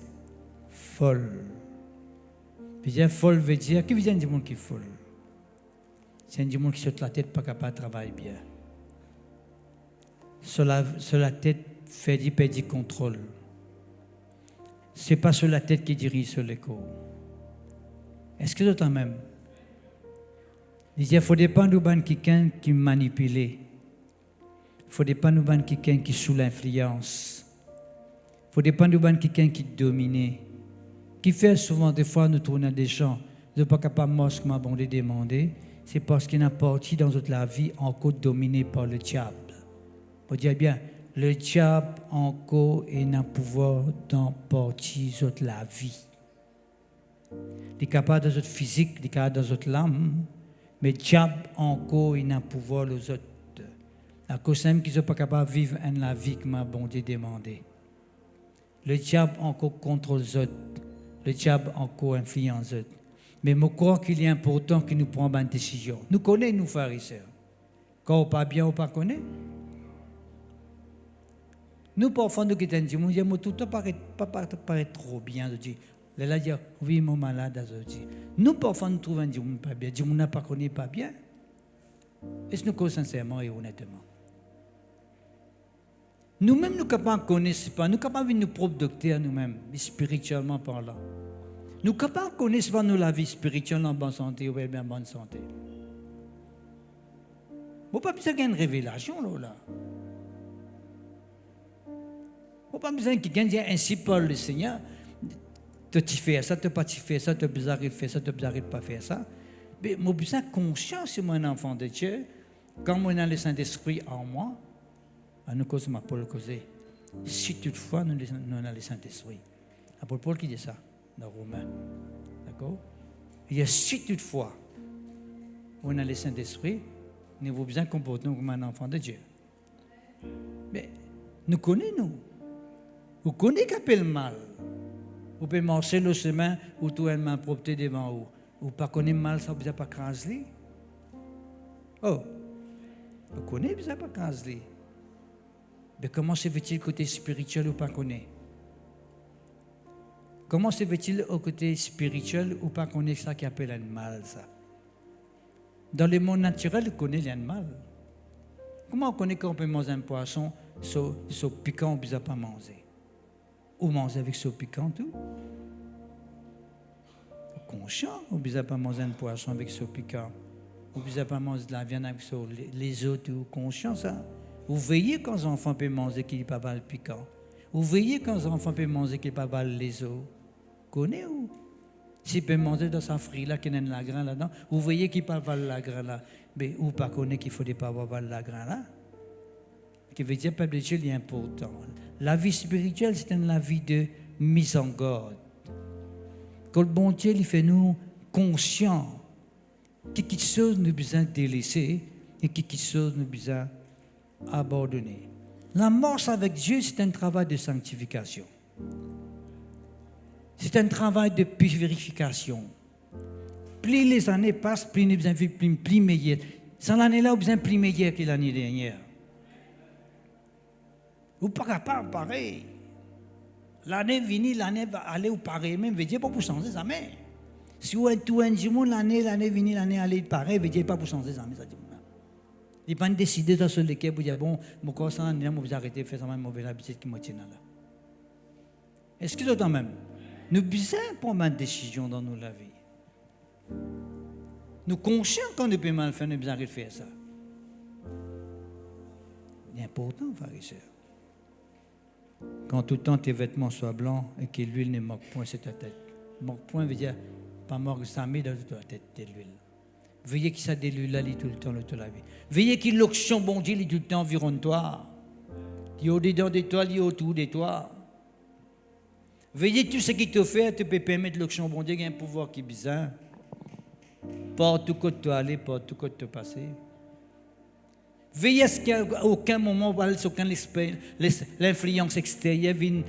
folle. Dire folle veut dire, qui veut dire du monde qui est folle? C'est du monde qui saute la tête, pas capable de travailler bien. Sur la tête, fait du perdre contrôle. C'est pas sur la tête qui dirige sur le corps. Est-ce que c'est toi même? Il dit, il faut dépendre de quelqu'un qui manipule. Il faut dépendre de quelqu'un qui est sous l'influence. Il faut dépendre de quelqu'un qui domine. Qui fait souvent, des fois, nous tournons des gens, nous ne sommes pas capables de ce m'a bon de demander. C'est parce qu'il y a une partie dans toute la vie encore dominée par le diable. Vous dire bien, le diable encore est un pouvoir dans partie de la vie. Il est capable dans notre physique, il est capable dans notre âme, mais le diable encore est un pouvoir aux autres. À cause même qu'ils ne sont pas capables de vivre la vie que m'a bon Dieu demandé. Le diable encore contrôle les autres. Le diable encore influence les autres. Mais je crois qu'il est important que nous prenions une décision. Nous connaissons, nous, frères et sœurs. Quand on pas bien, on pas connaît. Nous, parfois, nous qui disons, tout le temps paraît trop bien. Là, dire, oui, mon malade, nous, parfois, nous trouvons que nous pas bien. Nous n'a pas connu pas bien. Est-ce que nous connaissons sincèrement et honnêtement? Nous-mêmes, nous ne connaissons pas. Nous ne capables de nous propres docteurs nous-mêmes, spirituellement parlant. Nous ne connaissons pas nous la vie spirituelle en bonne santé ou bien en bonne santé. Vous n'avez pas besoin d'une révélation là. Vous n'avez pas besoin qu'il y ait ainsi par le Seigneur. Tu fais ça, tu pas faire ça, tu as besoin de faire ça, tu as besoin de pas faire ça. Mais j'ai besoin de conscience sur mon enfant de Dieu. Quand moi j'ai le Saint-Esprit en moi, nous cause ma Paul causé. Si toutefois nous avons le Saint-Esprit. Apôtre Paul qui dit ça dans Romains. D'accord? Il y a si toutefois on a le Saint-Esprit, nous avons besoin de comporter comme un enfant de Dieu. Mais nous connaissons. Vous connaissez qu'à le mal. Vous pouvez marcher le chemin où tout est main propre devant vous. Vous ne connaissez pas mal, ça vous a pas craser. Oh, vous connaissez, vous n'avez pas craser. Mais comment se fait-il côté spirituel ou pas connaître? Comment se fait-il au côté spirituel ou pas connaître ça qui appelle un mal ça? Dans le monde naturel, on connaît l'animal. Comment on connaît qu'on peut manger un poisson sur piquant ou bien pas manger? Ou manger avec ce piquant tout? Conscient, ou bien pas manger un poisson avec ce piquant? Ou bien pas manger de la viande avec les autres ou conscient ça? Vous veillez quand les enfants peuvent manger qui n'est pas mal piquant. Vous veillez quand les enfants peuvent manger qui n'est pas mal les os. Connaissez-vous? S'ils peuvent manger dans sa frite là, qui n'a la grain là-dedans, vous voyez qu'il pas mal la grain là. Mais vous pas connaître qu'il faut pas avoir la grain là. Ce qui veut dire que le peuple de Dieu est important. La vie spirituelle, c'est une vie de mise en garde. Quand le bon Dieu il fait nous conscients que quelque chose nous besoin de délaisser et que quelque chose nous besoin abandonner. La marche avec Dieu, c'est un travail de sanctification. C'est un travail de purification. Plus les années passent, plus nous besoin plus meilleur. Sans l'année-là, nous besoin plus meilleur que l'année dernière. Vous n'êtes pas capable pareil. L'année venue, l'année va aller ou pareil, même, veut dire pas pour changer ça, mais. Si vous êtes tout un jour, l'année venue, l'année aller pareil, veut dire pas pour changer ça, mais ça dit. Il n'est pas décidé dans ce lequel vous dire bon, mon corps ça, je vais arrêter de faire ça, mauvaise habitude qui me tient là. Est-ce que c'est même? Nous besoin prendre une décision dans nos vie. Nous conscients quand nous pouvons mal faire, nous besoin de faire ça. C'est important, frères et sœurs. Quand tout le temps tes vêtements soient blancs et que l'huile ne manque point sur ta tête. Manque point veut dire pas manque ça, mais dans ta tête de l'huile. Veuillez qu'il ça de l'huile là tout le temps toute la vie. Veuillez qu'il l'onction bon Dieu tout le temps environ de toi. Il est au-dedans de toi, il est autour de toi. Veuillez tout ce qui te fait, tu peux permettre l'onction bon Dieu, il y a un pouvoir qui est bizarre. Partout où tu aller, partout où tu passer. Veillez à ce qu'à aucun moment, aucun l'influence extérieure vienne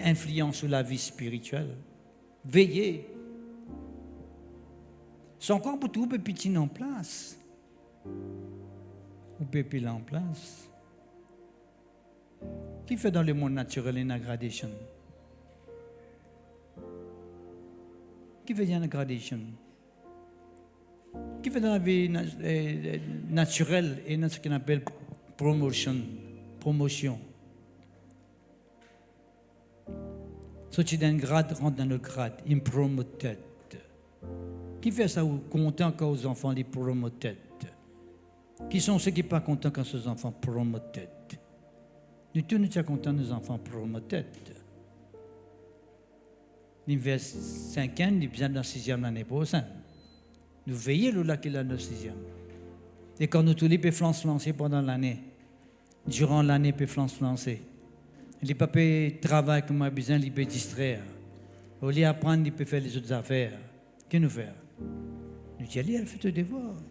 influence sur la vie spirituelle. Veillez. C'est encore pour tout, petit en place. Ou pépile en place. Qui fait dans le monde naturel une gradation? Qui fait une gradation? Qui fait dans la vie naturelle et dans ce qu'on appelle promotion? Si tu d'un grade, rentre dans le grade, il promoted. Qui fait ça ou content quand aux enfants les promoted? Qui sont ceux qui ne sont pas contents quand ces enfants promoted? Nous tous nous sommes contents nos enfants promoted. L'hiver 5 ans, nous sommes dans la 6e l'année prochaine. Nous veillons là qu'il a le 6e. Et quand nous tous les peuvent lancer pendant l'année, durant l'année, peuvent lancer. Les papiers travaillent comme un besoin, ils peuvent distraire. Au lieu d'apprendre, ils peuvent faire les autres affaires. Qu'est-ce que nous faisons? Nous disons, allez, elle fait tes devoirs.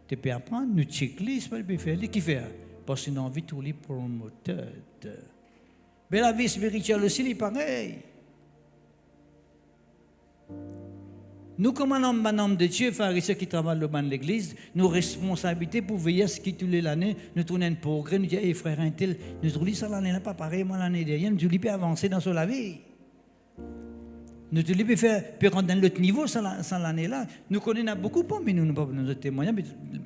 Tu peux apprendre, nous checklist, tu peux faire. Qu'est-ce qu'il fait? Parce qu'on a envie de tous les promoteurs. Mais la vie spirituelle aussi, c'est pareil. Nous, comme un homme de Dieu, pharisiens qui travaillent dans l'église, nos responsabilités pour veiller à ce qui tous les années, nous tournons un progrès, nous disons, hey, frère, un tel, nous disons, ça l'année là, pas pareil, moi l'année dernière, nous disons, peut avancer dans la vie. Nous disons, peut rentrer dans l'autre niveau sans l'année là. Nous connaissons beaucoup pas, mais nous n'avons pas nos témoignages, mais nous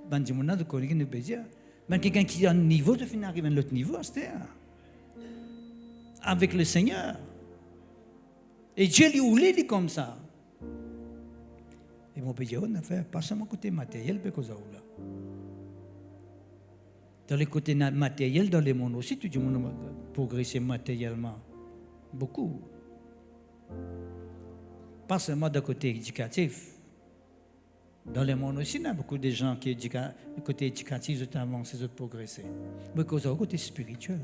connaissons, nous pouvons dire. Mais quelqu'un qui est à un niveau, tu finis d'arriver à l'autre niveau, c'est avec le Seigneur. Et Dieu lui ouvre comme ça. Et mon pays, on a fait pas seulement côté matériel, mais cause là. Dans le côté matériel, dans le monde aussi, tout le monde a progressé matériellement. Beaucoup. Pas seulement d'un côté éducatif. Dans le monde aussi, il y a beaucoup de gens qui, du côté éducatif, ont avancé, ont progressé. Mais cause au côté spirituel.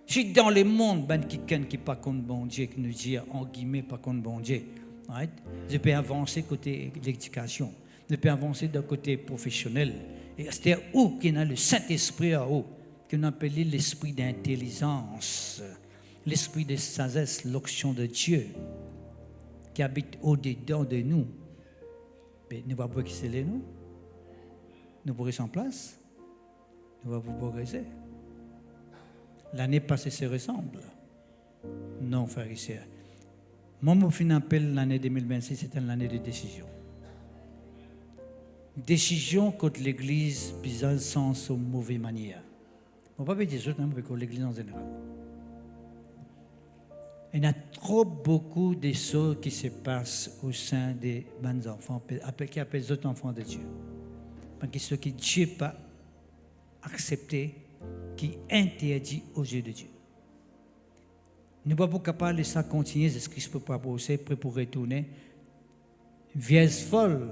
Si dans le monde, quelqu'un qui n'est pas contre bon Dieu, qui nous dit, en guillemets, pas contre bon Dieu, right? Je peux avancer côté l'éducation, je peux avancer d'un côté professionnel. Et c'est où qu'il y a le Saint-Esprit à haut, qu'on appelle l'esprit d'intelligence, l'esprit de sagesse, l'onction de Dieu, qui habite au-dedans de nous. Mais nous ne pouvons pas exceller, nous. Nous pourrions en place. Nous allons progresser. L'année passée se ressemble. Non, frères et sœurs. Moi, mon fin appel l'année 2026, c'est une année de décision. Décision contre l'Église, bizarre sens ou mauvaise manière. On ne va pas dire ça, mais contre l'Église en général. Il y a trop beaucoup de choses qui se passent au sein des bons enfants, qui appellent les autres enfants de Dieu. Parce que ce que Dieu n'a pas accepté, qui interdit aux yeux de Dieu. Nous ne sommes pas capables de ça continuer, c'est ce qui ne peut pas pousser, prêt pour retourner. Vieille folle,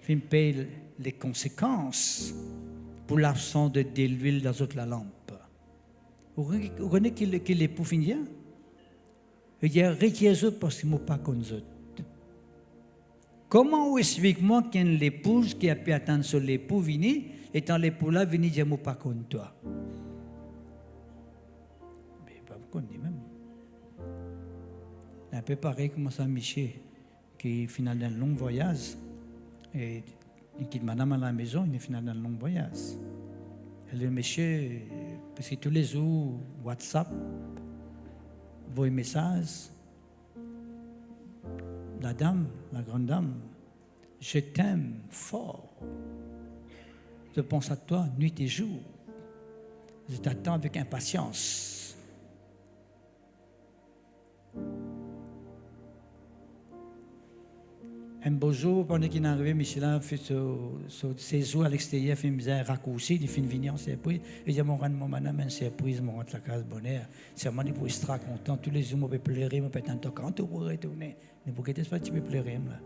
il paye les conséquences pour l'absence de l'huile dans la lampe. Vous connaissez qu'il est pour finir? Il dit, retirez-vous parce qu'ils ne sont pas comme eux. Comment vous expliquez-moi qu'il y a une épouse qui a pu attendre sur l'époux venir, et quand l'époux là vient dire, je ne suis pas comme toi? Mais pas comme lui-même. Un peu pareil comme ça, Michel, qui est final d'un long voyage, et il quitte madame à la maison, il est final d'un long voyage. Et le monsieur, parce que tous les jours, WhatsApp, vos messages, la dame, la grande dame, je t'aime fort. Je pense à toi nuit et jour. Je t'attends avec impatience. Un beau jour, pendant qu'il est arrivé, Michel a fait ses jours à l'extérieur, il fait un raccourci, il fait venir en surprise. Il dit, mon madame, une surprise, mon rentre la case bonheur. C'est moi, il peut être content. Tous les jours, je peux pleurer, je peux être en temps. Quand tu peux retourner, mais pour que tu peux pleurer, là.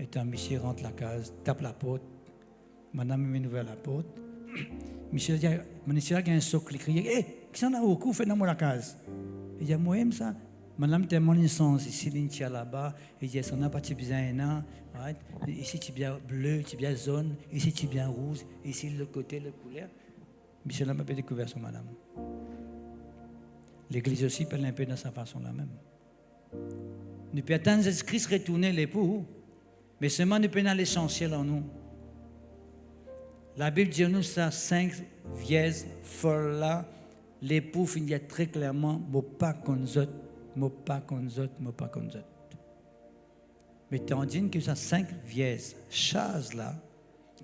Et quand Michel rentre la case, tape la porte, madame me ouvre la porte. Michel dit, Michel a un socle, il crie, hé, qui s'en a au cou, fais-moi la case. Il dit, moi, j'aime ça. Madame tellement une sens ici, l'intérieur là-bas, il dit, ça n'a pas de bien un an, right? Ici tu bien bleu, tu bien jaune, ici tu bien rouge, ici le côté, le couleur. Michel m'a pas découvert son madame. L'église aussi parle un peu de sa façon là même. Nous pouvons attendre Jésus-Christ retourner l'époux, mais seulement nous pouvons l'essentiel en nous. La Bible dit nous ça 5 vieilles folles là, l'époux finit très clairement, moi pas qu'on autres, moi pas qu'on autres, moi pas qu'on autres. Mais tandis que ça 5 vieilles choses là,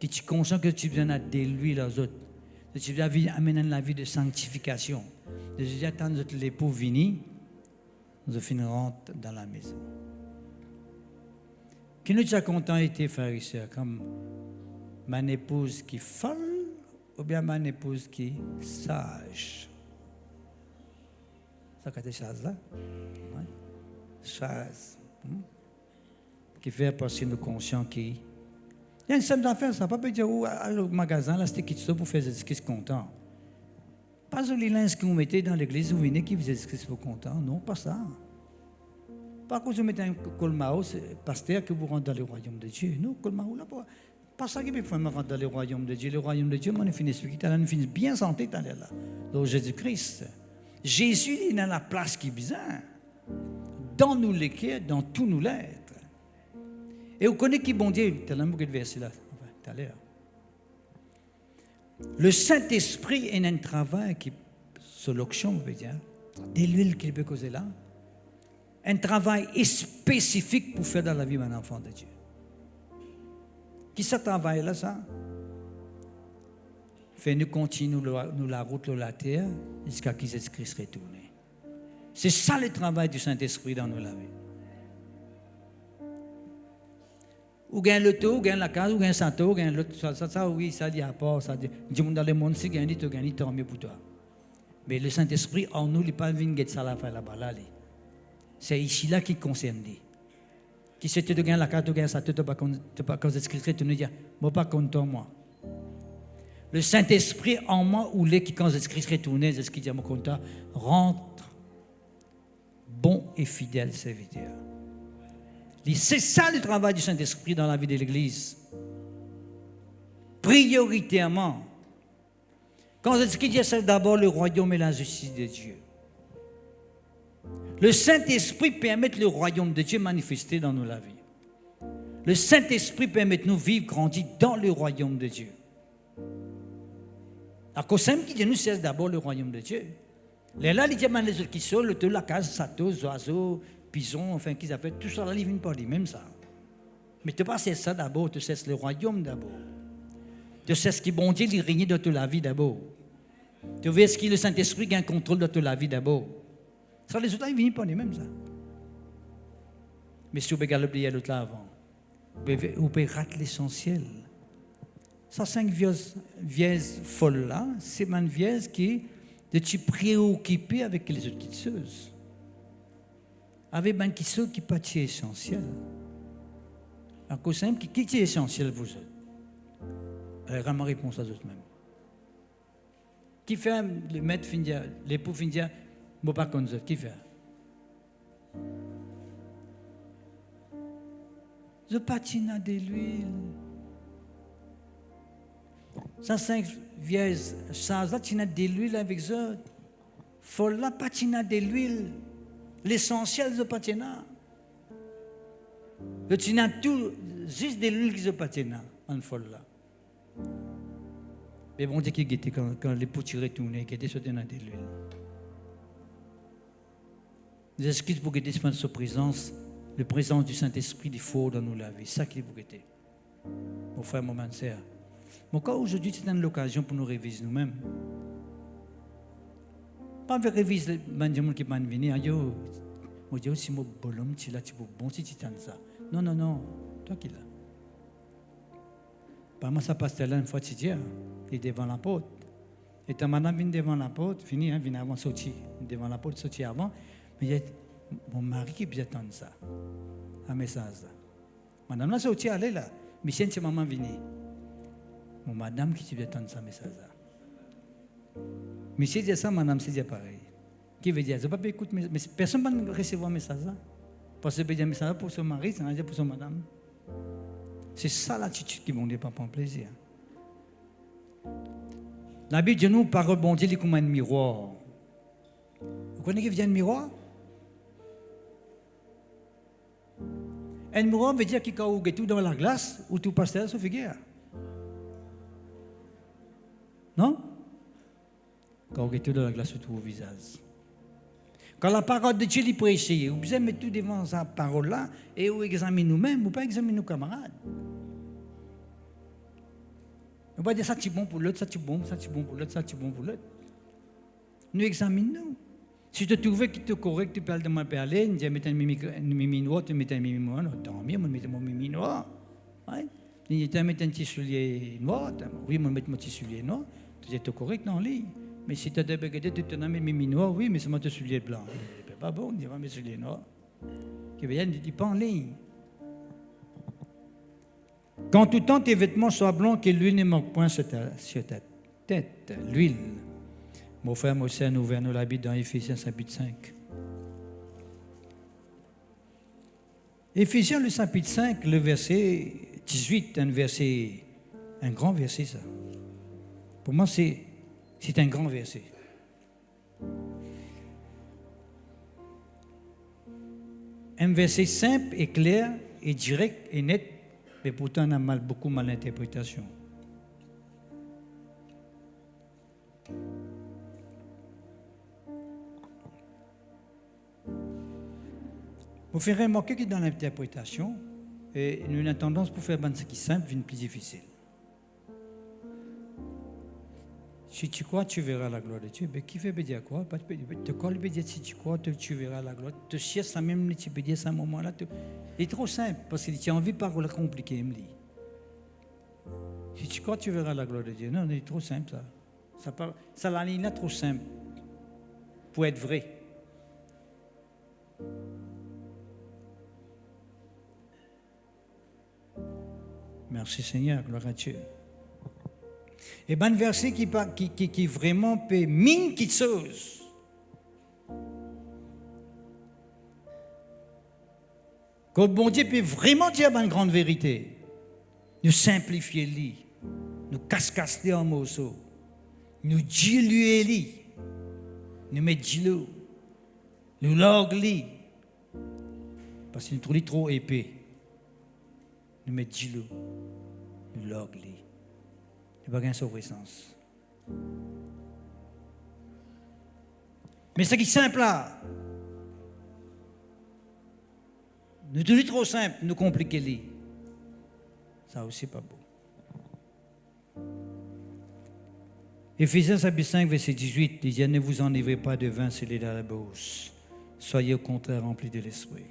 que tu es conscient que tu viens de lui les autres, que tu viens amener la vie de sanctification. De Jésus attendre l'époux venir, nous finirons dans la maison. Qui nous a content été pharisien comme ma épouse qui est folle ou bien ma épouse qui est sage. Ça c'est des choses là, ouais. Choses qui fait passer nos conscients qui. Il y a une simple affaire, ça ne peut pas dire où aller au magasin là c'était qui pour faire des disques contents. Pas les linges que vous mettez dans l'église, vous venez qui vous êtes pour content. Non, pas ça. Pas que vous mettez un colmao, c'est pasteur que vous rentrez dans le royaume de Dieu. Non, colmao là pas ça qui peut faire rentrer dans le royaume de Dieu. Le royaume de Dieu, on finit bien santé dans là. Donc Jésus-Christ. Jésus il est dans la place qui est bizarre. Dans nous les cœurs, dans tout nous l'être. Et vous connaissez qui bon Dieu, tu as beaucoup de versets là, tout à l'heure. Le Saint-Esprit est un travail qui, sur l'onction, on peut dire, de l'huile qu'il peut causer là, un travail spécifique pour faire dans la vie d'un enfant de Dieu. Qui ce travail-là, ça? Fait nous continuer nous la route de la terre jusqu'à ce que Jésus-Christ retourne. C'est ça le travail du Saint-Esprit dans nos la vie. Ou gagne le taux, ou gagne la case, ou gagne sa taux, ou gagne l'autre. Ça, oui, ça dit à part. Ça dit, dans le monde, si gagne, tu gagnes, tant mieux pour toi. Mais le Saint-Esprit, en nous, il n'est pas venu ça la faire là-bas. Là, c'est ici là qui concerne. Qui se te gagne la case, tu gagnes sa taux, tu n'as pas cause de tu nous dis, moi pas contre moi. Le Saint-Esprit en moi, ou les qui, quand Jésus-Christ retourne, c'est ce qu'il dit à mon compte, rentre bon et fidèle serviteur. C'est ça le travail du Saint-Esprit dans la vie de l'Église. Prioritairement. Quand Jésus-Christ dit c'est d'abord le royaume et la justice de Dieu. Le Saint-Esprit permet le royaume de Dieu manifester dans nos vies. Le Saint-Esprit permet de nous vivre, grandir dans le royaume de Dieu. À cause même qui dit nous c'est d'abord le royaume de Dieu. Là, les diamants, les autres qui sont, le la case, sato, oiseaux, pisons, enfin, qu'ils appellent, tout ça, là, ils viennent pas dire même ça. Mais tu ne sais pas ça d'abord, tu sais le royaume d'abord. Tu sais ce qui est bon Dieu, il règne dans toute la vie d'abord. Tu vois ce qui le Saint-Esprit qui a un contrôle de toute la vie d'abord. Ça, les autres, ils viennent pas dire même ça. Mais si vous pouvez oublier l'autre là avant, vous pouvez rater l'essentiel. Ça, 5 vieilles folles là, c'est une vieille qui de te préoccuper avec les autres quiteuses. Avec un qui sont qui pas essentiel. À cause simple, qui est essentiel vous autres? Alors, ma réponse à eux-mêmes. Qui fait le maître findia, l'époux findia, moi pas comme ça, qui fait? Je patine de l'huile. Ça 5 vieilles choses là, tu as de l'huile avec eux. Faut la patine de l'huile. L'essentiel de patina. Tu as tout, juste de l'huile qui se patina, en folle là. Mais bon Dieu qui était quand les poux retournaient, qui étaient sur de l'huile. Nous excuses pour guetter sa présence, la présence du Saint-Esprit du faux dans nos vie. C'est ça qui est pour guetter. Mon frère, mon sœur. Mais quand aujourd'hui, c'est une occasion pour nous réviser nous-mêmes. Pas de réviser les gens qui vont venir. Yo, moi je dis si mon bonhomme, tu là, tu es bon si tu t'en ça. Non, non, non, toi qui là. Par moi, ça passe là une fois tu dis, il est devant la porte. Et ta madame vient devant la porte, fini, vient avant sortir. Devant la porte, sortir avant. Mais il y a mon mari qui vient attendre ça. Un message. Madame là, sortie, allez là. Mais si maman vient. Mon madame qui vient attendre ça, message. Mais si c'est ça, madame, c'est pareil. Qui veut dire, je ne peux pas écouter, mais personne ne va recevoir un message. Parce que un message pour son mari, c'est un pour son madame. C'est ça l'attitude qui ne pas prendre plaisir. La Bible dit nous, par rebondir, il est comme un miroir. Vous connaissez qui vient un miroir? Un mourant veut dire qu'il a tout dans la glace ou tout pastel sur figure. Non? Quand on tout dans la glace sur tout au visage. Quand la parole de Dieu est prêchée, vous besoin mettre tout devant sa parole-là et vous examinez nous-mêmes ou pas examiner nos camarades. On va dire ça c'est bon pour l'autre, ça c'est bon pour l'autre, ça c'est bon pour l'autre. Nous examinons. Si tu trouves que tu es correct, tu parles de ma parler, tu mets un mimi noir, tu mets un mimi noir, tant mieux, je mets mon mimi noir. Tu mets un petit soulier noir, oui, je mets mon petit soulier noir, tu es correct dans l'île. Mais si tu as des baguettes, tu te mets mimi noir, oui, mais c'est mon soulier blanc. C'est pas bon, tu vas mettre soulier noir. Tu ne dis pas en ligne. Quand tout le temps tes vêtements soient blancs, que l'huile ne manque point sur ta tête, l'huile. Mon frère Mosè nous ouvert nous l'habit dans Éphésiens chapitre 5. Éphésiens le chapitre 5, le verset 18, un grand verset ça. Pour moi c'est un grand verset. Un verset simple et clair et direct et net, mais pourtant on a beaucoup mal d'interprétation. Vous ferez remarquer que dans l'interprétation, nous avons tendance pour faire ce qui est simple, vient plus difficile. Si tu crois, tu verras la gloire de Dieu. Mais qui fait dire quoi? De quoi le dire si tu crois, tu verras la gloire. Tu cherches ça même, tu peux dire ça à un moment-là. C'est trop simple, parce que tu as envie de parler compliqué. Si tu crois, tu verras la gloire de Dieu. Non, c'est trop simple ça. Ça la ligne là trop simple pour être vrai. Merci Seigneur, gloire à Dieu. Et bien, un verset qui vraiment peut mine quelque chose. Quand bon Dieu peut vraiment dire une grande vérité, nous simplifier lui, nous casser en morceaux, nous diluer lui, nous mettre de l'eau, nous l'orgue lui, parce que nous trouvons trop épais. Nous mettons de l'eau, nous l'orgue lui. Il n'y a pas de sauveillance. Mais ce qui est simple là, nous trouvons trop simple, nous compliquer lui. Ça aussi pas beau. Éphésiens 5, verset 18, il dit, ne vous enivrez pas de vin scellé dans la bouche. Soyez au contraire remplis de l'esprit.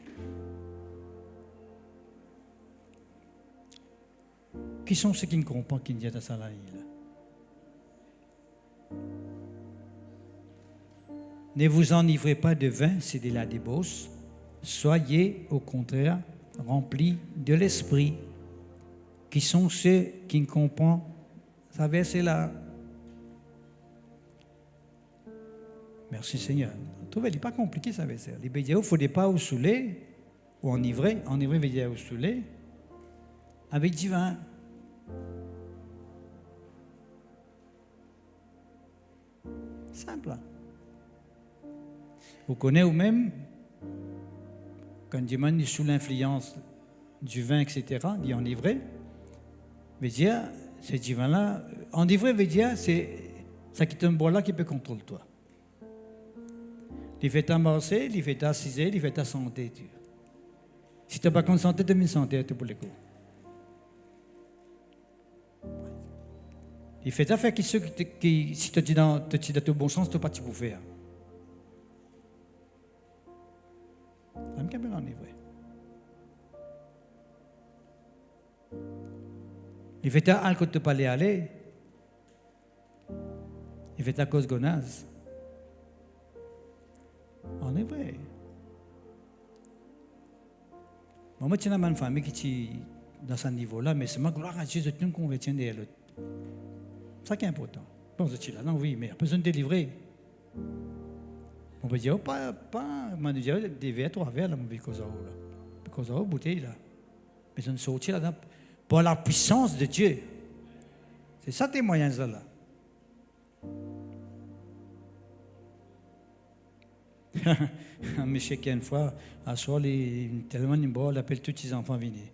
Qui sont ceux qui ne comprennent pas qu'il y a dans sa là? Ne vous enivrez pas de vin, c'est de la débauche. Soyez au contraire remplis de l'esprit. Qui sont ceux qui ne comprennent ça verset là? Merci Seigneur. Vous trouvez, il n'est pas compliqué ça verset. Il veut dire, il ne faut pas vous saouler ou enivrer. Enivrer veut dire vous saouler avec du vin. Simple. Vous connaissez vous-même, quand Diman est sous l'influence du vin, etc., dit enivré, veut dire, ce du vin-là, enivré veut dire, c'est ça qui te boit là qui peut contrôler toi. Il fait t'embrasser, il fait t'assiser, il fait ta santé. Si tu n'as pas de santé, tu as une santé pour les coups. Il fait affaire qui ceux qui si tu es dans le bon sens, tu n'as pas de pour faire. Même quand même enivré. Il fait à quand tu pas aller. Il fait à cause gonaz. Enivré. Moi, je suis dans une famille qui est dans ce niveau-là, mais c'est ma gloire à Dieu, je ne convertis derrière l'autre. C'est ça qui est important. Bon, je suis là, non, oui, mais il n'y a pas besoin de délivrer. On peut dire, oh, pas, on dit, des verres, 3 verres, là, mon vieux Kozao, là. Kozao, bouteille, là. Mais on sortit là-dedans pour la puissance de Dieu. C'est ça, tes moyens, là. Un monsieur qui, une fois, à soir, tellement il boit, il appelle tous ses enfants venir.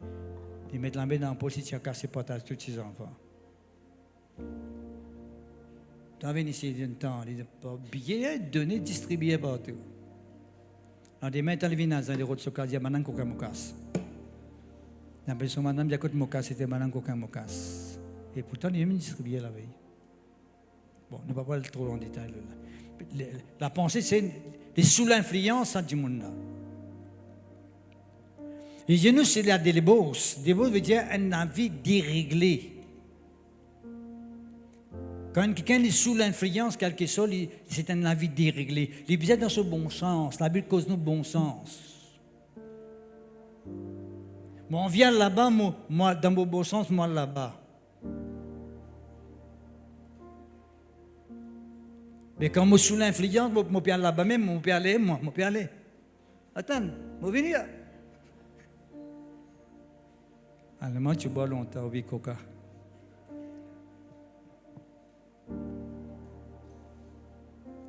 Il met la main dans la poche, il a cassé portage tous ses enfants. T'as venu ici d'un temps, il a billets donnés, distribués partout. Alors, des mains, il vient dans les routes, il dit, maintenant, il mocasse. La personne, madame, il dit, mocasse, c'était maintenant, il mocasse. Et pourtant, il a mis distribué la veille. Bon, ne va pas aller trop en détail. Là. La pensée, c'est sous l'influence du monde. Et je nous, c'est la délébose. Délébose veut dire un avis déréglé. Quand quelqu'un est sous l'influence, quelque chose, c'est un avis déréglé. Il est dans ce bon sens. La Bible cause nous bon sens. Moi, on vient là-bas, moi, dans mon bon sens, moi là-bas. Mais quand je suis sous l'influence, je peux aller là-bas même, je peux aller, je peux aller. Attends, je vais venir. Alors, moi, tu bois longtemps au Coca.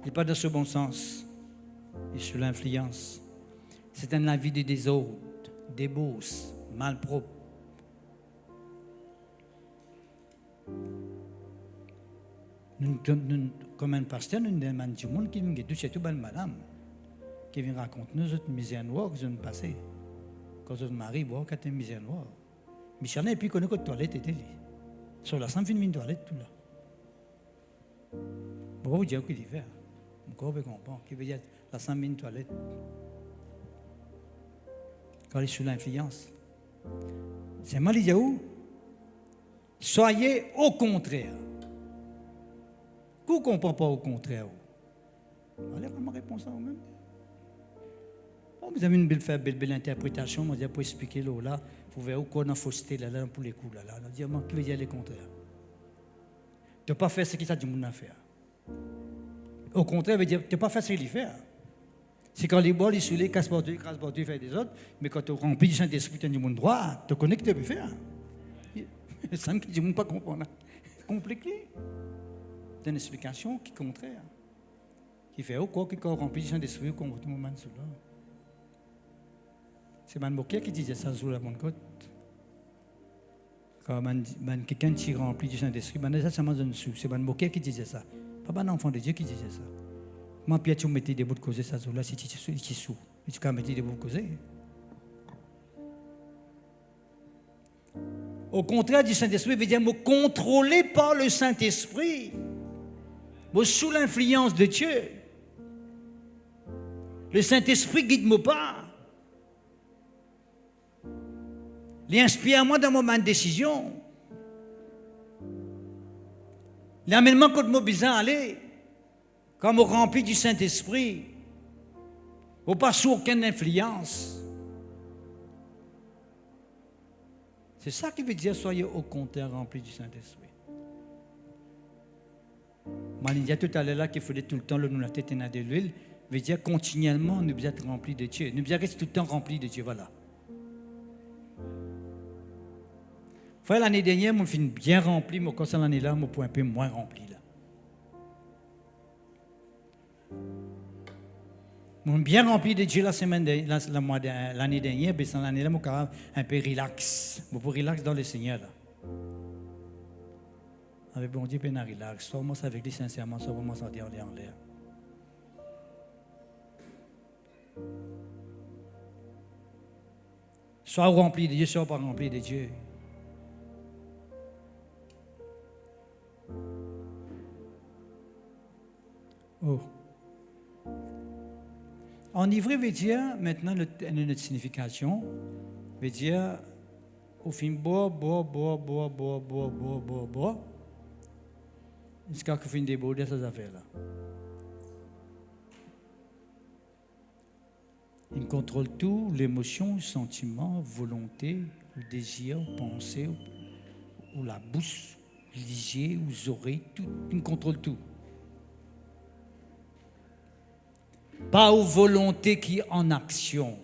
Il n'est pas dans ce bon sens. Il est sous l'influence. C'est un avis des autres, des bosses, malpropres. Nous, comme un pasteur, nous demandons du monde qui vient de toucher tout madame, qui vient raconter nous autres misères noires que nous avons passées. Quand notre mari boit, quand une misère noire. Michel n'a plus connu que la toilette était là. Sur la 100 fin de toilette, tout là. Pourquoi vous dites qu'il fait? Pourquoi vous comprenez? Qui veut dire la 100 000 toilette? Quand il est sous l'influence. C'est mal, il dit où? Soyez au contraire. Vous ne comprenez pas au contraire. Allez, comment répondre ça vous-même? Bon, vous avez une belle interprétation, moi, pour expliquer là, vous verrez où qu'on a fausseté là, pour les coups là. On dit, qui veut dire le contraire? Tu n'as pas fait ce qu'il t'a dit à faire. Au contraire, veut dire, tu n'as pas fait ce qu'il fait. C'est quand les bois, les soulés, casse-porteux, fait des autres, mais quand tu remplis du Saint-Esprit, tu as du monde droit, tu connais que tu peux faire. Ça ne dit pas comprendre. Compliqué. C'est une explication qui est contraire. Qui fait quoi qui remplit du Saint-Esprit, comme tout le monde sous là. C'est Mme Bocquet qui disait ça sous la bonne côte. Quand quelqu'un qui remplit du Saint-Esprit, ça m'a donné sous. C'est Mme Bocquet qui disait ça. Pas un enfant de Dieu qui disait ça. Moi, Pierre, tu me mettais des bouts de causer ça sous là, si tu es sous. Et tu peux mettre des bouts de causer. Au contraire du Saint-Esprit, veut dire me contrôler par le Saint-Esprit. Me sous l'influence de Dieu. Le Saint-Esprit guide-moi pas. Il inspire moi dans mon moment de décision. L'amènement quand je besoin aller, quand je remplis du Saint-Esprit, je ne pas sous aucune influence. C'est ça qui veut dire soyez au contraire remplis du Saint-Esprit. Je disais tout à l'heure qu'il fallait tout le temps nous la tête dans de l'huile, veut dire continuellement nous devons être remplis de Dieu. Nous devons rester tout le temps remplis de Dieu, voilà. L'année dernière, je suis bien rempli, mais quand l'année-là, je suis un peu moins rempli. Je suis bien rempli de Dieu l'année dernière, mais cette année-là, je suis un peu relax. Je suis relax dans le Seigneur. Là. Avec bon Dieu, je suis relax. Soit moi, avec lui, sincèrement, soit moi, sans dire en l'air. Soit rempli de Dieu, soit pas rempli de Dieu. Oh. Enivré veut dire, maintenant, notre signification, veut dire, au fin, boire, jusqu'à ce qu'on finisse déborder ces affaires-là. Il contrôle tout, l'émotion, sentiment, volonté, le désir, pensée, ou la bouche, les yeux, les oreilles, tout, il contrôle tout. Pas aux volontés qui est en action.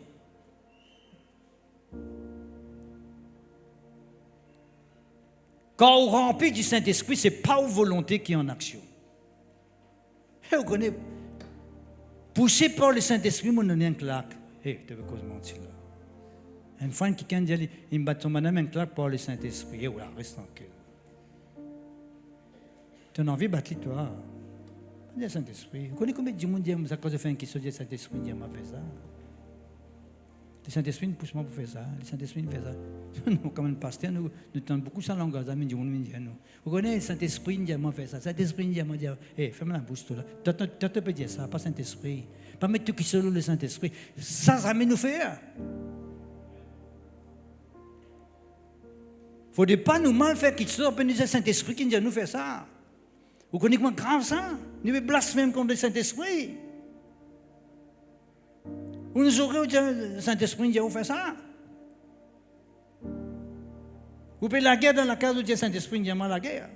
Quand on remplit du Saint-Esprit, ce n'est pas aux volontés qui est en action. Et vous connaissez, Poussé par le Saint-Esprit, mon donné un claque. Hé, tu veux cause mentir là. Une fois, quelqu'un dit, il me bat ton madame un claque par le Saint-Esprit. Eh, voilà, reste tranquille. Tu as envie de battre toi. Le Saint-Esprit. Vous connaissez combien de monde dit à cause de faire un question, le Saint-Esprit dit, m'a fait ça. Le Saint-Esprit nous pousse pour faire ça. Le Saint-Esprit nous fait ça. Nous, comme un pasteur, nous tenons beaucoup ça langage. Vous connaissez le Saint-Esprit nous dit, m'a fait ça. Le Saint-Esprit nous dit, m'a dit, hé, fais-moi la bouche toi là. Tu peux dire ça, pas Saint-Esprit. Pas mettre tout qui seul le Saint-Esprit. Ça jamais nous faire. Il ne faut pas nous mal faire qui soit, nous dire le Saint-Esprit qui nous dit, nous faire ça. Vous connaissez comment grave ça? Nous sommes blasphème contre le Saint-Esprit. Vous nous aurez dit, le Saint-Esprit dit, vous faites ça. Vous faites la guerre dans la case où le Saint-Esprit dit, moi la guerre.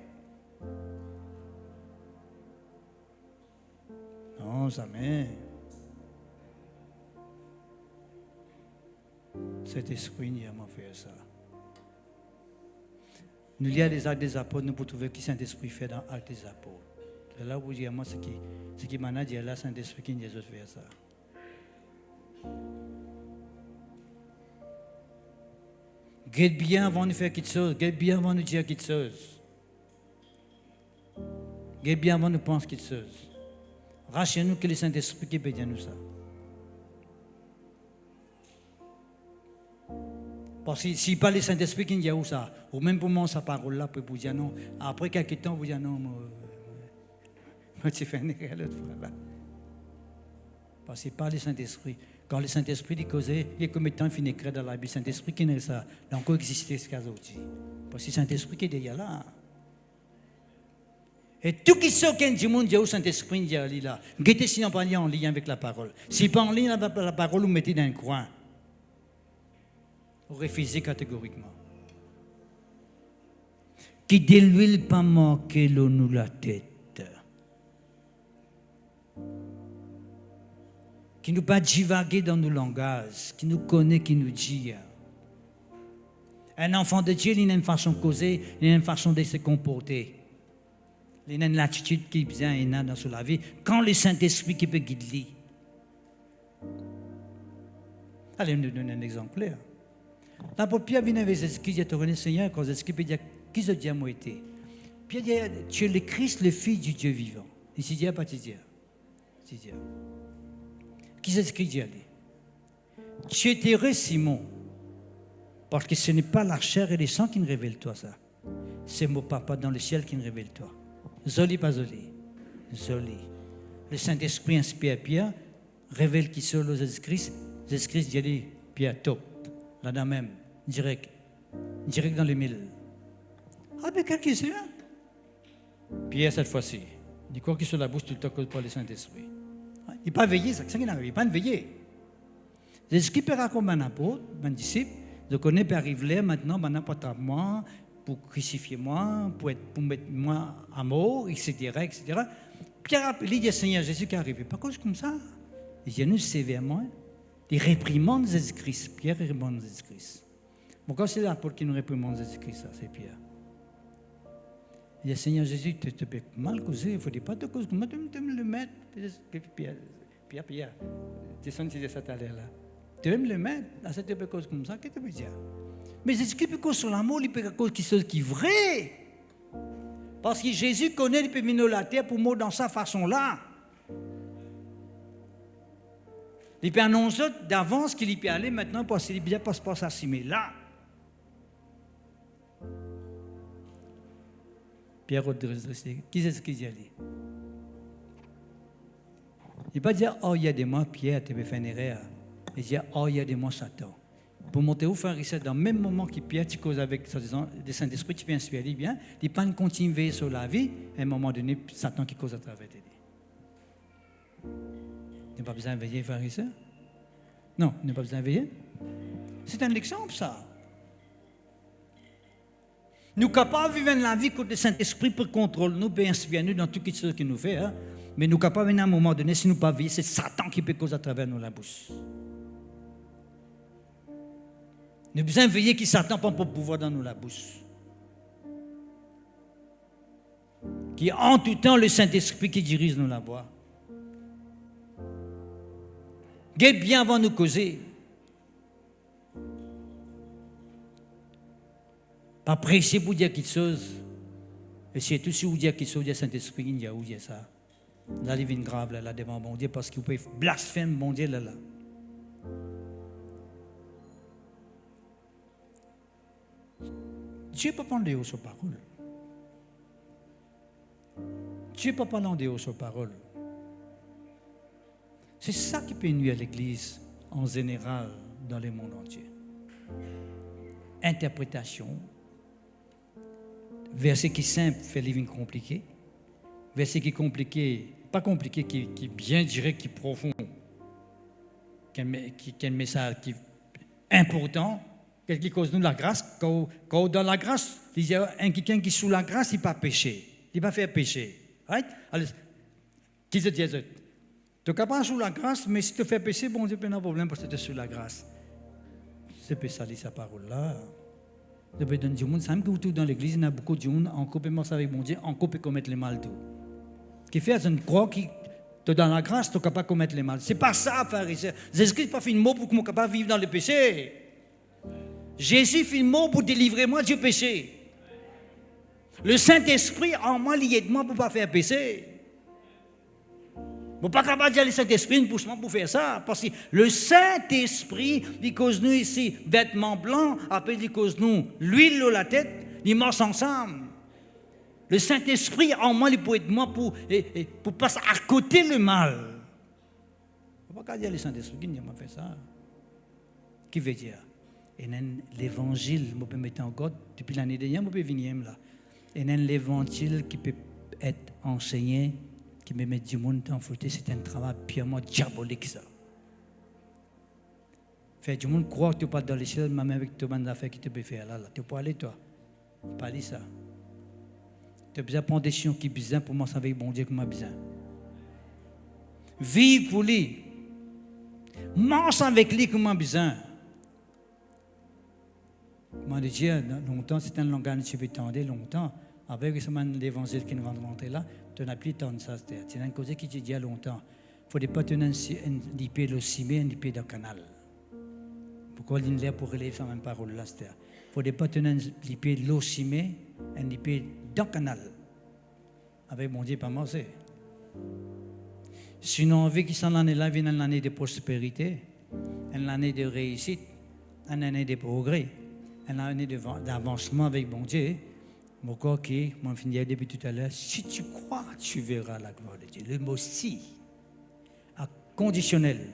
Non, jamais. Saint-Esprit dit, moi faire ça. Nous lisons les actes des apôtres, nous pouvons trouver qui Saint-Esprit fait dans les actes des apôtres. C'est là où vous dites, moi, ce qui m'a dit, là, Saint-Esprit qui nous dit de faire ça. Guette bien avant de faire quelque chose, guette bien avant de dire quelque chose. Guette bien avant de penser quelque chose. Rachez-nous que le Saint-Esprit qui peut dire nous ça. Parce que si pas le Saint-Esprit qui dit où ça, ou même pour moi, sa parole là, pour vous dire non, après quelques temps, vous dire non, moi, tu fais une erreur l'autre fois là. Parce que pas le Saint-Esprit. Quand le Saint-Esprit dit causer, il y a combien de temps il finit écrire dans la Bible, le Saint-Esprit qui n'est ça, il a encore existé ce cas aujourd'hui. Parce que le Saint-Esprit qui est déjà là. Et tout qui sort qu'un du monde, il y a où Saint-Esprit dit là. Guettez si on pas en lien avec la parole. Si pas en lien avec la parole, vous mettez dans un coin. Vous refusez catégoriquement. Qui de l'huile pas manquer l'eau nous la tête. Qui nous pas divaguer dans nos langages, qui nous connaît, qui nous dit. Un enfant de Dieu, il a une façon de causer, il a une façon de se comporter. Il a une attitude qui est bien dans la vie. Quand le Saint-Esprit qui peut guider. Allez, nous donner un exemple clair. L'apôtre Pierre vient avec Jésus qui dit, tu connais le Seigneur, quand Jésus peut dire, qui se dit à moi été? Pierre dit, tu es le Christ, le Fils du Dieu vivant. Il s'est dit, pas te dire. Qui c'est ce qu'il dit? Tu es heureux, Simon, parce que ce n'est pas la chair et le sang qui me révèlent toi ça. C'est mon papa dans le ciel qui me révèle toi. Zoli, pas zoli. Zoli. Le Saint-Esprit inspire Pierre, révèle qui sont le Jésus-Christ. Jésus-Christ dit, Pierre, top. Là-dedans même, direct dans le mille. Ah, mais quel qui c'est? Pierre, cette fois-ci, il dit quoi qu'il soit la bouche tout le temps que par le Saint-Esprit. Il n'est pas veillé, c'est ça qui n'arrive, il n'est pas veillé. Jésus-Christ peut raconter un apôtre, un disciple, je connais, peut arriver là maintenant, n'importe moi, pour crucifier moi, pour mettre moi à mort, etc. Pierre, il dit, Seigneur Jésus qui est arrivé, pas cause comme ça. Il dit, nous, sévèrement, il réprimande Jésus-Christ. Pierre réprimande Jésus-Christ. Pourquoi c'est l'apôtre qui nous réprimande Jésus-Christ, ça, c'est Pierre. Il dit, Seigneur Jésus, tu te peux mal causer, il ne faut pas te causer, comment tu me le mettre? Pierre, tu sens que ça t'a l'air là. Tu veux me le mettre à cette cause comme ça, qu'est-ce que tu veux dire? Mais Jésus-Christ peut causer sur l'amour, il peut causer quelque chose qui est vrai. Parce que Jésus connaît, il peut venir la terre pour mourir dans sa façon-là. Il peut annoncer d'avance qu'il peut aller maintenant parce qu'il ne passe pas s'assimer là. Pierre, qui c'est ce qu'il dit? Il ne va pas dire, oh, il y a des mois, Pierre, tu peux faire une erreur. Il dit, oh, il y a des mois, Satan. Pour monter au faire ça, dans le même moment que Pierre, tu causes avec le Saint-Esprit, tu peux inspirer bien, il ne pas continuer sur la vie, à un moment donné, Satan qui cause à travers tes vies. Tu n'as pas besoin de veiller, frère et sœur? Non, tu n'as pas besoin de veiller. C'est un exemple, ça. Nous sommes capables de vivre la vie que le Saint-Esprit peut contrôler nous, peut inspirer nous dans tout ce qu'il nous fait. Hein? Mais nous sommes capables à un moment donné, si nous ne pas veiller, c'est Satan qui peut causer à travers nous la bouche. Nous avons besoin de veiller que Satan n'a pas pouvoir dans nous la bouche. Qui en tout temps le Saint-Esprit qui dirige nous la voie. Guette bien avant de nous causer. Pas pressé pour dire quelque chose. Et c'est tout si vous dites quelque chose, il y a Saint-Esprit, il y a où il y a ça. Là, il vient grave là, devant bon Dieu, parce qu'il peut blasphémer bon Dieu là. Dieu ne peut pas en dehors sa parole. Dieu ne peut pas en dehors sa parole. C'est ça qui peut nuire à l'Église en général dans le monde entier. Interprétation. Verset qui est simple fait les vignes compliquées. Verset qui est compliqué, pas compliqué, qui est bien direct, qui est profond, qui a un message qui est important, qui cause nous la grâce. Quand dans la grâce, il y a quelqu'un qui est sous la grâce, il ne peut pas pécher. Il ne peut pas faire pécher. Right? Alors, qui se dit, tu n'es pas sous la grâce, mais si tu fais pécher, bon Dieu, pas de problème parce que tu es sous la grâce. C'est pas ça, sa parole-là. Depuis dans le monde, ça me tout dans l'église, il y a beaucoup de gens en compétence avec mon Dieu, en peut commettre le mal tout. Ce qui fait, c'est une croix qui te dans la grâce, tu n'es capable de commettre le mal. C'est pas ça, pharisien. Jésus n'a pas fait un mot pour que je sois capable de vivre dans le péché. Jésus fait un mot pour délivrer moi du péché. Le Saint-Esprit en moi, il aide moi pour ne pas faire péché. Je ne peux pas capable de dire le Saint-Esprit pousse moi pour faire ça. Parce que le Saint-Esprit, il cause nous ici vêtements blancs, après il cause nous l'huile sur la tête, ils marchent ensemble. Le Saint-Esprit en moi, il peut être moi pour passer à côté le mal. Je ne peux pas dire le Saint-Esprit qui m'a fait ça. Qui veut dire? Et l'évangile, je peux mettre en code, depuis l'année dernière, je peux venir là. Et l'évangile qui peut être enseigné, qui me met du monde en faute, c'est un travail purement diabolique, ça. Faire du monde croire que tu pas dans les cieux, même avec tout le monde d'affaires qui te peut faire là. Tu peux aller, toi. Pas aller ça. Tu as besoin de prendre des décisions qui sont bizarres pour moi, ça avec bon Dieu comme besoin. Vive pour lui. Mange avec lui comme besoin. Moi, je dis, longtemps, c'est un langage qui peut tendre longtemps. Avec l'évangile qui nous va rentrer là, tu n'as plus tant de ça. C'est une chose qui te dit longtemps. Il ne faudrait pas tenir un épée de cimé, un épée de canal. Pourquoi il est pour relever cette même parole là? Il ne faudrait pas tenir un épée de l'eau cimé, un épée d'un canal. Avec mon Dieu, pas manger. Sinon, on veut que cette année-là vienne une année de prospérité, une année de réussite, une année de progrès, une année d'avancement avec mon Dieu. Mon corps qui, mon fini depuis tout à l'heure, si tu crois, tu verras la gloire de Dieu. Le mot si, conditionnel.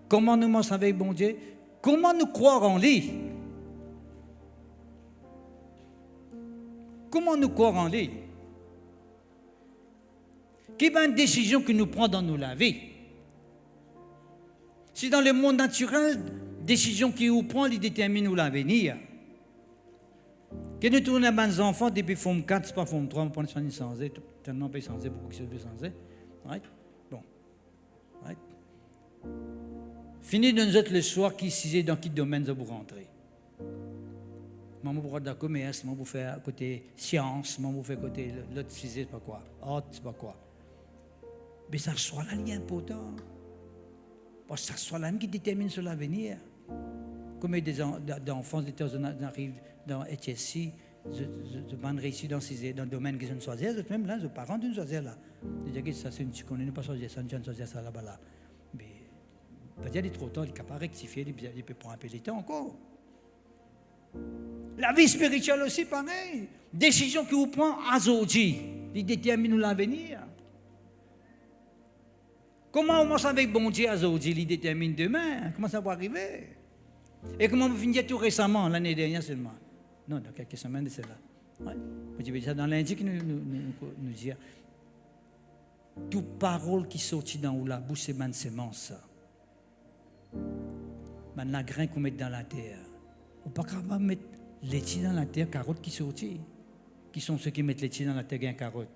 Comment nous marchons avec bon Dieu? Comment nous croire en lui? Comment nous croire en lui? Quelle est une décision que nous prenons dans nos vie? Si dans le monde naturel, décision qui nous prend, il détermine l'avenir. Quand nous tournons à nos enfants, depuis forme 4, c'est pas forme 3, on prend soin de changer, tellement pas changer, beaucoup de choses peuvent changer. Right? Bon. Right? Fini de nous autres le soir, qui est dans quel domaine vous rentrez. Maman pour faire de la commerce, maman pour faire côté science, maman pour faire côté l'autre c'est pas quoi, art, c'est pas quoi. Mais ça soit là, il est important. Parce que ça soit là qui détermine sur l'avenir. Combien d'enfants arrivent dans HSC, je vais réussir dans le domaine qu'ils ont choisi, même là, les parents ont choisi là. Ils disent que ça, c'est une tu connais pas choisir ça, tu as choisi ça là-bas là. Mais peut-être qu'il est trop tard, il ne peut pas rectifier, il peut prendre un peu de temps encore. La vie spirituelle aussi, pareil. Décision que vous prenez aujourd'hui, il détermine l'avenir. Comment on marche avec bon Dieu aujourd'hui, il détermine demain. Comment ça va arriver? Et comment vous finissez tout récemment, l'année dernière seulement? Non, dans quelques semaines de cela. Ouais. Je vais dire ça dans lundi qui nous dit toute parole qui sortit dans la bouche, c'est une sémence. Man la grain qu'on met dans la terre. On ne peut pas mettre laitier dans la terre, carottes qui sortent. Qui sont ceux qui mettent laitier dans la terre, gagnent carottes.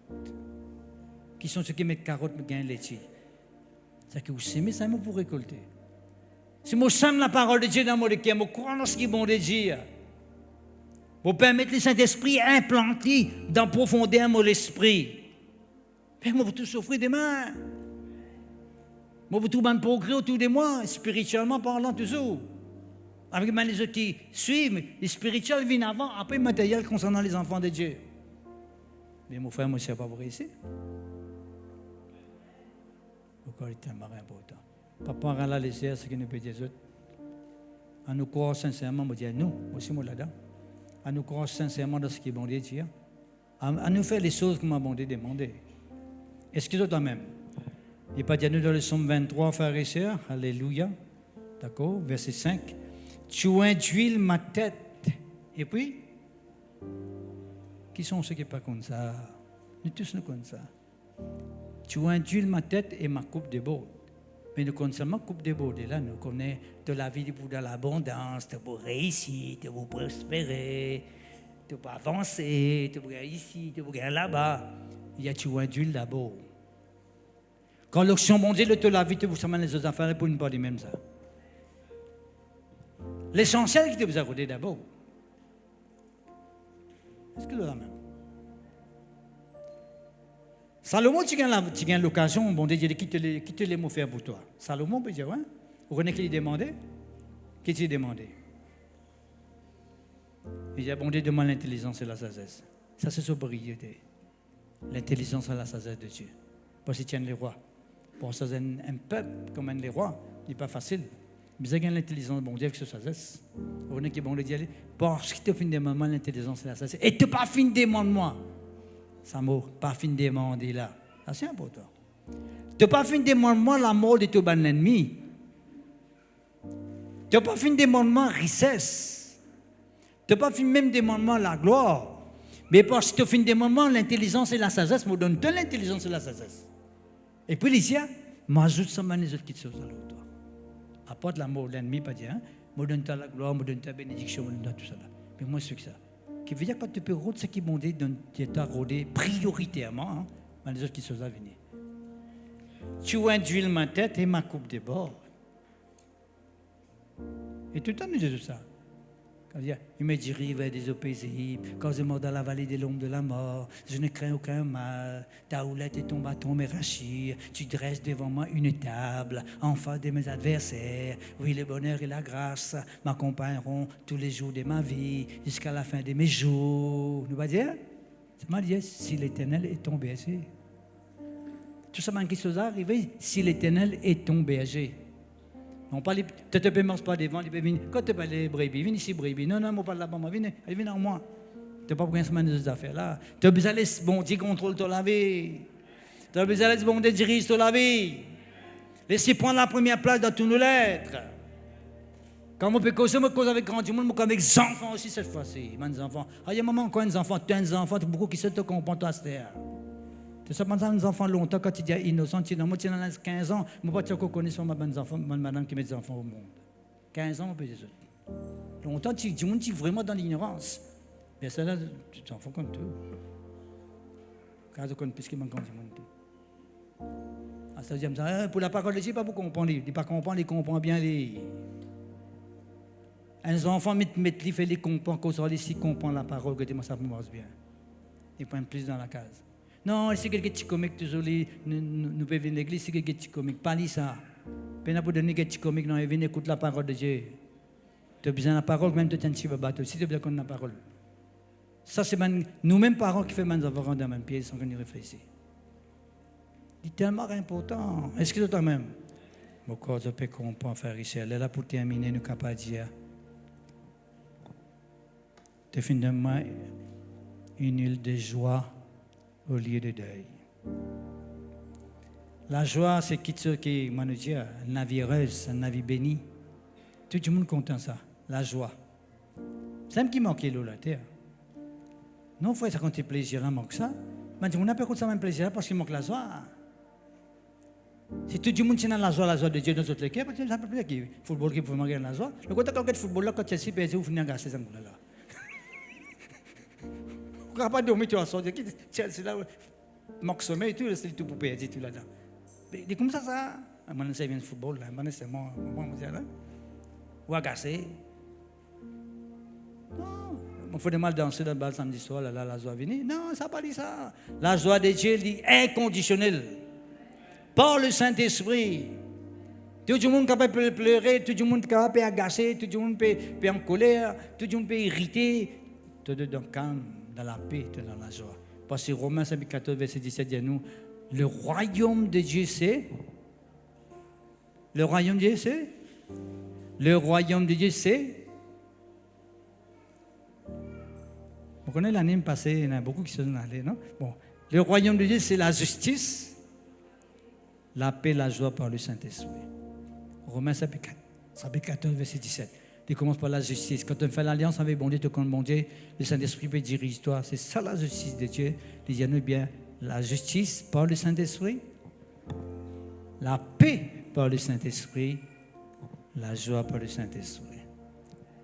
Qui sont ceux qui mettent carottes, gagnent laitier. C'est que vous semez, ça pour récolter. Si je sème la parole de Dieu dans mon cœur, je crois dans ce qui est bon de Dieu. Vous permettez le Saint-Esprit implanté dans la profondeur de mon esprit. Mais moi, vous tout souffrir demain. Moi, vous trouvez un progrès autour de moi, spirituellement parlant, toujours. Avec les autres qui suivent, les spirituels viennent avant, après le matériel concernant les enfants de Dieu. Mais mon frère, moi, je ne sais pas vous ici. Pourquoi il est tellement important? Papa, rend la laisser ce qui nous peut dire autres. À nous croire sincèrement, moi, dire nous, aussi, moi, là-dedans. À nous croire sincèrement dans ce qui est bon Dieu dit. À nous faire les choses que m'a bon Dieu demandé. Est-ce que toi même? Il n'est pas dit à nous dans le psaume 23, frères et sœurs, alléluia. D'accord? Verset 5. Tu induis ma tête. Et puis, qui sont ceux qui ne sont pas comme ça? Nous tous nous comme ça. Tu induis ma tête et ma coupe déborde. Mais nous connaissons seulement coupe déborde. Là, nous connaissons de la vie pour de l'abondance, de vous réussir, de vous prospérer, de vous avancer, de vous ici, de vous là-bas. Il y a tu induis d'abord. Quand l'option mondiale te la vie, vous savez les autres affaires pour ne pas dire même ça. L'essentiel qui te vous a rodé d'abord. Est-ce que c'est la même? Salomon, tu gagnes l'occasion, bon Dieu, quitte les mots faire pour toi. Salomon peut dire, ouais. Vous connaissez qui lui demandait? Qui t'y demandait? Il dit, bon Dieu demande l'intelligence et la sagesse. Ça, c'est sobriété. L'intelligence et la sagesse de Dieu. Parce qu'il tient les rois. Pour ça, un peuple comme les rois, ce n'est pas facile. Mais il y a l'intelligence de bon Dieu avec sa sagesse. Vous connaissez qui bon Dieu, parce qu'il te fait demander l'intelligence et la sagesse. Et tu n'as pas fini de demander moi. Ça m'a pas fini de demander là. Ça, c'est important. Tu n'as pas fini de demander moi la mort de ton ennemi. Tu n'as pas fini de demander moi richesse. Tu n'as pas fini même de demander moi la gloire. Mais parce que tu as fini de demander moi l'intelligence et la sagesse, je donne l'intelligence et la sagesse. Et puis, ici, m'ajoute ça, les autres qui sont à l'autre. Apporte la mort de l'ennemi, pas dire, je donne la gloire, je donne ta bénédiction, je donne tout ça. Mais moi, c'est que ça. Qui veut dire que tu peux rôder ce qui est bon Dieu, tu as rodé prioritairement, les autres qui sont à venir. Tu induis ma tête et ma coupe déborde. Et tout le temps, nous disons ça. Il me dirige vers des eaux paisibles. Quand je mors dans la vallée de l'ombre de la mort, je ne crains aucun mal. Ta houlette et ton bâton me rachissent. Tu dresses devant moi une table en face de mes adversaires. Oui, le bonheur et la grâce m'accompagneront tous les jours de ma vie jusqu'à la fin de mes jours. Nous va dire, c'est mal dit, si l'Éternel est ton berger. Tout ça, qui s'est arrivé, si l'Éternel est ton berger. On parle, tu ne peux pas devant, il peut venir. Quand tu parles de brebis, viens ici, brebis. Non, non, je parle là-bas, viens en moi. Tu n'as pas besoin de ces affaires-là. Tu as besoin de laisser bon Dieu contrôle la vie. Tu as besoin de laisser bon Dieu diriger la vie. Laissez prendre la première place dans tous nos lettres. Quand on peut causer, on cause avec grand monde, mais avec les enfants aussi cette fois-ci. Les enfants. Ah, il y a un moment, quand les enfants, tu as des enfants, tu as beaucoup qui se te comprennent à cette terre. Tu sais, pendant les enfants longtemps, quand tu dis innocent, tu dis, moi, tu as 15 ans, je ne sais pas si connais sur ma madame qui met des enfants au monde. 15 ans, on peut dire ça. Longtemps, tu es vraiment dans l'ignorance. Mais ça, là, tu t'en fous comme tout. Quand tu connais plus qu'il manque du monde. Ah, ça veut dire, pour la parole de Dieu, pas pour comprendre. Il ne pas comprendre, il comprend bien les. Un enfant, il fait les comprendre, qu'on soit ici, comprend la parole, que ça marche bien. Il prend plus dans la case. Non, c'est quelqu'un qui comique, toujours, nous pouvons venir à l'église, c'est quelqu'un qui comique. Pas ça. Pas pour donner quelqu'un qui comique, non, il vient écouter la parole de Dieu. Tu as besoin de la parole, même tu as un petit peu battu. Si tu as besoin de la parole. Ça, c'est nous-mêmes parents qui faisons des enfants dans le même pied sans qu'on y réfléchisse. C'est tellement important. Est-ce que toi-même? Mon corps, je peux comprendre, frère Richel. Là, pour terminer, nous sommes capables de dire. Définitivement, une île de joie au lieu de deuil. La joie, c'est qui est, nous dit, une vie heureuse, une vie bénie. Tout le monde content ça, la joie. C'est un qui manque l'eau la terre. Non, il faut quand tu plaisir, il manque ça. Mais on n'a pas compte ça même plaisir parce qu'il manque la joie. Si tout le monde tient la joie de Dieu dans notre équipe, ça peut plus qu'il football qui peut manquer la joie. Le côté quand football là, quand Chelsea perd, vous finissez à gâcher ces angles là. Vous ne pouvez pas dormir, tu vas sortir. Chelsea là, manque sommeil et tout, c'est tout pour perdre tout là-dedans. Mais comme ça. Maintenant, ça vient de football là. Maintenant, c'est moi, là. Ou agacé. Non. Il faut de mal danser dans le bal samedi soir, là, la joie venue. Non, ça n'a pas dit ça. La joie de Dieu dit inconditionnelle. Par le Saint-Esprit. Tout le monde est capable de pleurer, tout le monde est capable d'agacer, tout le monde peut en colère, tout le monde peut irriter. Tout dans le calme, dans la paix, tout dans la joie. Parce que Romains 14, verset 17 dit à nous, le royaume de Dieu c'est. Le royaume de Dieu c'est. Le royaume de Dieu c'est. Vous connaissez l'année passée, il y en a beaucoup qui sont allés, non? Bon, le royaume de Dieu c'est la justice, la paix, la joie par le Saint-Esprit. Romains 14, verset 17. Il commence par la justice. Quand on fait l'alliance avec bon Dieu, tout comme bon Dieu, le Saint-Esprit peut diriger toi. C'est ça la justice de Dieu. Il dit à nous bien, la justice par le Saint-Esprit, la paix par le Saint-Esprit, la joie par le Saint-Esprit.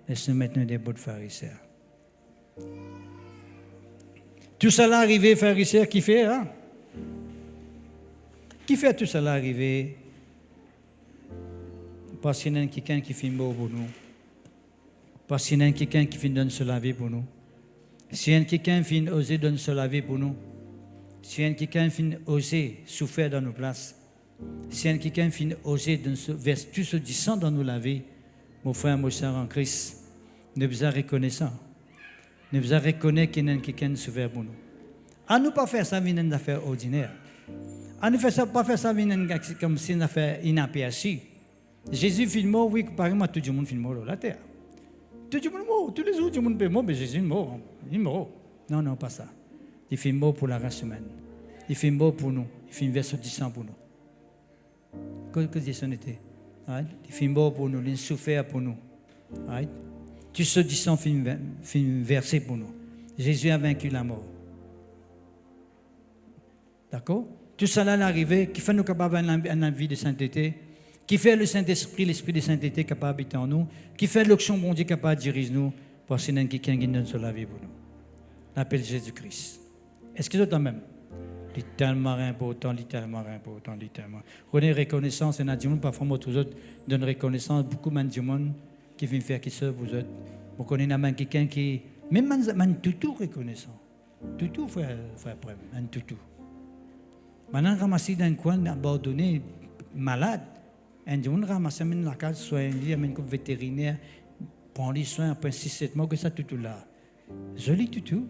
Laisse-nous maintenant des bouts de pharisiens. Tout cela arrivé, pharisiens, qui fait, hein? Qui fait tout cela arriver? Parce qu'il y a quelqu'un qui fait mort pour nous. Parce qu'il y a quelqu'un qui vient donner la vie pour nous. S'il y a quelqu'un qui vient oser donner la vie pour nous. S'il y a quelqu'un qui vient oser souffrir dans nos places. S'il y a quelqu'un qui vient oser verser tout ce du sang dans nos la vie, mon frère, mon soeur en Christ, nous vous reconnaissons. Nous vous reconnaissons qu'il y a quelqu'un qui souffre pour nous. À nous pas faire ça une affaire ordinaire. À nous pas faire ça comme si une affaire inaperçue. Jésus fait mort, oui, apparemment tout le monde fait mort la terre. Tout le monde mort, tous les jours, tout le monde peut mort, mais Jésus est mort. Il est mort. Non, non, pas ça. Il fait mort pour la race humaine. Il fait mort pour nous. Il fait une verset du sang pour nous. Que dit son été? Il fait mort pour nous. Il souffert pour nous. Tout ce du sang fait une verset pour nous. Jésus a vaincu la mort. D'accord? Tout cela est arrivé, qui fait nous capables d'une vie de sainteté, qui fait le Saint-Esprit, l'Esprit de sainteté capable d'habiter en nous, qui fait l'action bon Dieu capable de diriger nous, parce qu'il y a quelqu'un qui donne sur la vie pour nous. L'appelle Jésus-Christ. Est-ce que c'est le même? Littéralement important, littéralement important, littéralement. On est reconnaissance, et du monde, parfois, moi, tous autres, donne reconnaissance, beaucoup de monde qui vient faire qui se vous autres. Vous connaissez même quelqu'un qui, même tout reconnaissant. Tout, frère Prem, un tout. Maintenant, ramassé dans un coin, abandonné, malade, un jour, ramassé dans la case, soit un lit, un vétérinaire, prend les soins après 6-7 mois, que ça, tout là. Joli tout.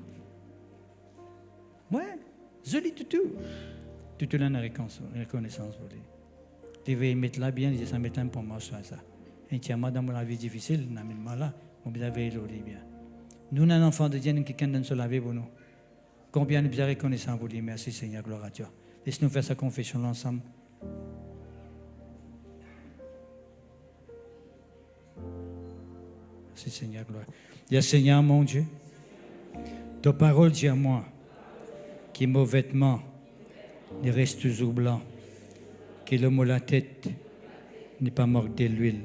Ouais, joli tout. Tout là, la reconnaissance pour lui. Tu veux mettre là bien, ça met un pour moi, ça. Entièrement dans la vie difficile, on a mis mal là, on peut avoir l'eau bien. Nous, on a un enfant de Dieu, quelqu'un donne sur la vie pour nous. Combien nous sommes reconnaissants pour lui. Merci Seigneur, gloire à Dieu. Laisse-nous faire sa confession ensemble. Merci Seigneur, gloire. Dis Seigneur mon Dieu, ta parole dit à moi, que mon vêtement il reste toujours blanc, que le mot la tête n'est pas mort de l'huile.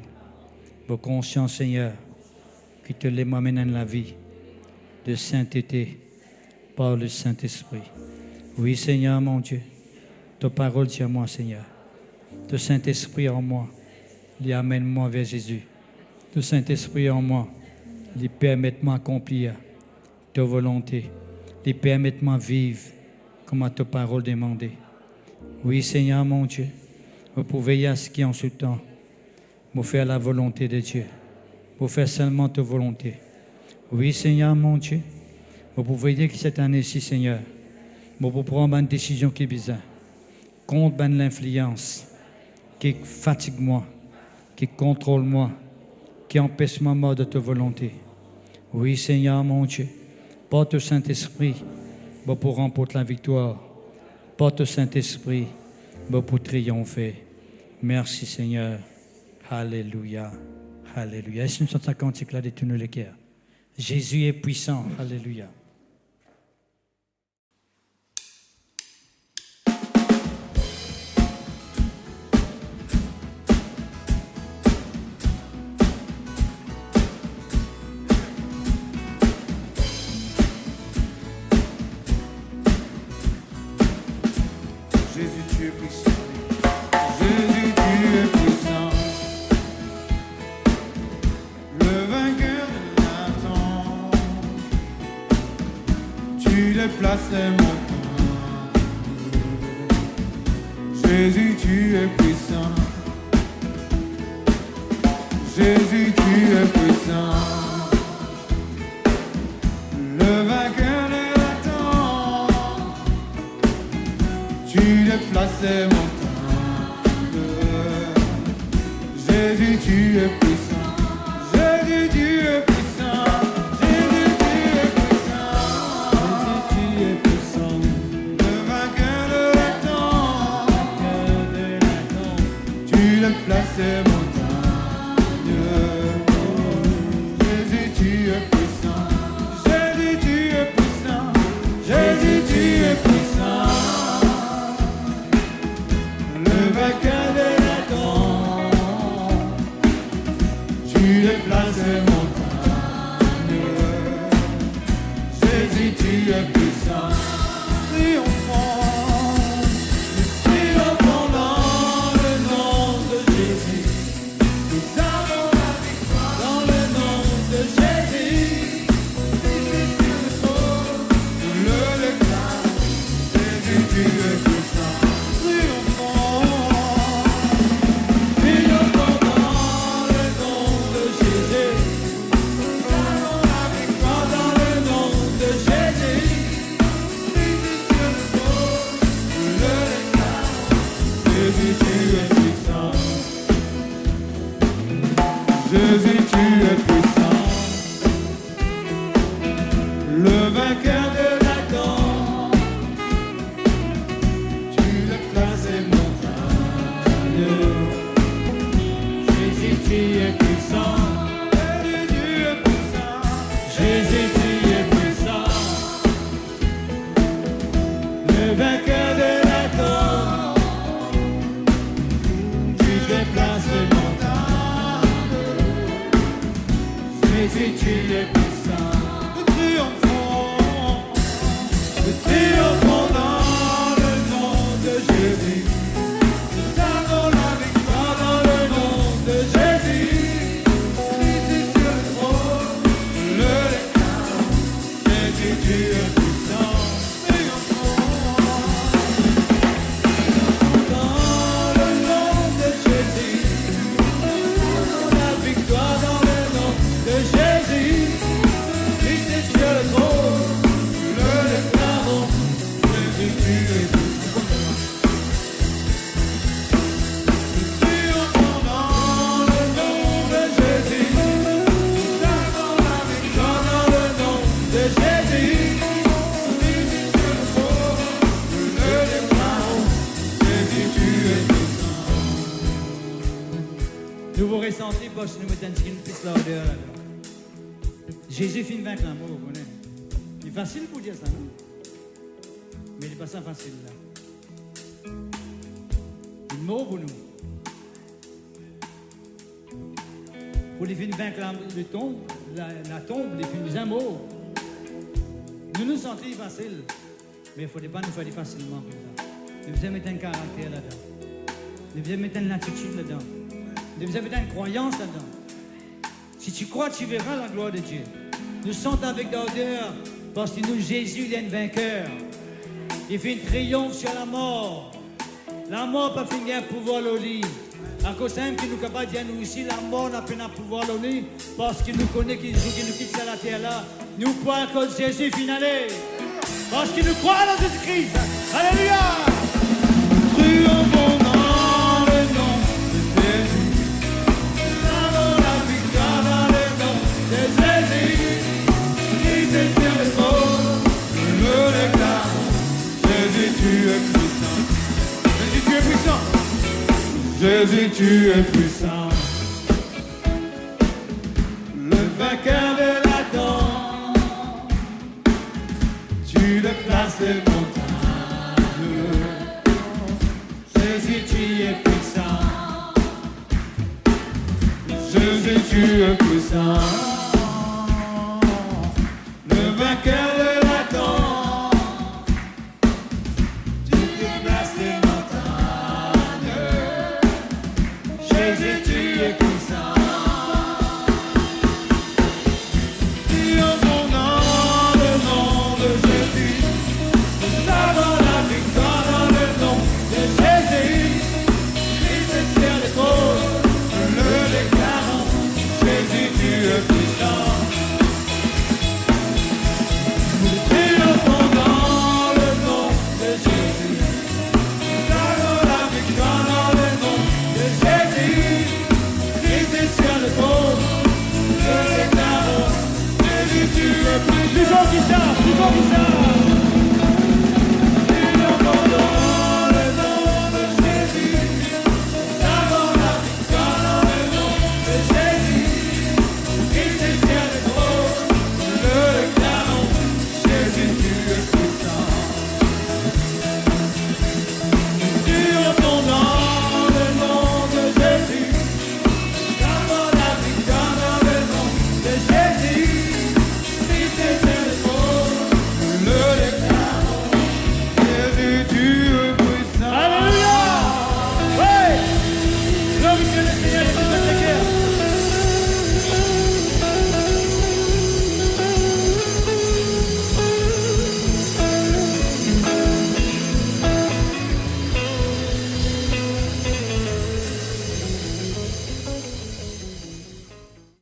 Vos conscience Seigneur, que te les m'amène dans la vie de sainteté par le Saint-Esprit. Oui Seigneur mon Dieu, ta parole dit à moi Seigneur, le Saint-Esprit en moi, il amène-moi vers Jésus. Le Saint-Esprit en moi, il permet-moi d'accomplir ta volonté, il permet-moi vivre comme ta parole demandée. Oui Seigneur mon Dieu, vous pouvez y à ce qui est en ce temps, vous faire la volonté de Dieu, vous faire seulement ta volonté. Oui Seigneur mon Dieu, vous pouvez dire que cette année-ci Seigneur, vous pouvez prendre une décision qui est bizarre, contre l'influence qui fatigue moi, qui contrôle moi, qui empêche ma mort de ta volonté. Oui, Seigneur mon Dieu, par ton Saint-Esprit, pour remporter la victoire, par ton Saint-Esprit, pour triompher. Merci Seigneur. Alléluia. Alléluia. Est-ce que nous sommes à cantique là de tous nos cœurs? Jésus est puissant. Alléluia. Jésus, tu es puissant. Jésus, tu es puissant, le vainqueur de Satan. Tu déplaces les montagnes. Jésus, tu es puissant, Jésus, tu es puissant. Jésus, tu es puissant. Jésus, tu es puissant. Jésus, tu es puissant. Le vainqueur de la tombe. Tu le places montagne. Jésus, tu es puissant. Jésus, tu es puissant. Jésus, tu es puissant. Le vainqueur de la tombe. Tu le places montagne. Jésus, tu es puissant. Triomphant. Triomphant dans le nom de Jésus. Nous avons la victoire dans le nom de Jésus. Le déclare. Jésus, tu es puissant. Triomphant. Triomphant dans le nom de Jésus. Nous avons la victoire dans le nom de Jésus. Le déclare. Jésus, tu es puissant. Jésus, tu es puissant. Le vainqueur de la tombe. Tu le places montagne. Jésus, tu es puissant. Jésus, tu es puissant. Jésus, tu es puissant. Le vainqueur de la tombe. Tu déplaces les montagnes. Jésus, tu es puissant. Le triomphant dans le nom de Jésus. Nous avons la victoire dans le nom de Jésus. Jésus sur le trône, le déclare. Jésus, tu es puissant. Triomphant dans le nom de Jésus. Nous avons la victoire dans le nom de Jésus. Jésus sur le trône, le déclarons. Jésus, tu es puissant. Triomphant dans le nom de Jésus. Nous avons la victoire dans le nom de Jésus. Jésus sur le trône, le déclarons. Jésus, tu es puissant. Nous vous ressentez pas si nous mettons une petite l'odeur là. Jésus finit vaincre l'amour, vous connaissez. Il est facile pour dire ça, non? Mais il n'est pas ça facile là. Il mort pour nous. Pour les finir vaincre la tombe, la tombe, les finir un mot. Nous nous sentons facile, mais il ne faut pas nous faire facilement comme ça. Nous devons mettre un caractère là-dedans. Nous devons mettre une attitude là-dedans. Nous devons mettre une croyance là-dedans. Si tu crois, tu verras la gloire de Dieu. Nous sommes avec d'odeur parce que nous, Jésus, il est un vainqueur. Il fait un triomphe sur la mort. La mort n'a pas fini à pouvoir le lire. À cause même que nous sommes capables de dire nous ici, la mort n'a pas à pouvoir le lire parce qu'il nous connaît, qu'il nous quitte sur la terre là. Nous croyons que Jésus finalé. Parce qu'il nous croit dans Jésus-Christ. Alléluia! Triomphant dans le nom de Jésus. Nous avons la victoire dans le nom de Jésus. Jésus sur le trône, nous le déclarons. Jésus, tu es puissant. Jésus, tu es puissant. Jésus, tu es puissant. Le vainqueur de la tombe. Tu le places les montagnes. Jésus, tu es puissant. Jésus, tu es puissant. Le vainqueur de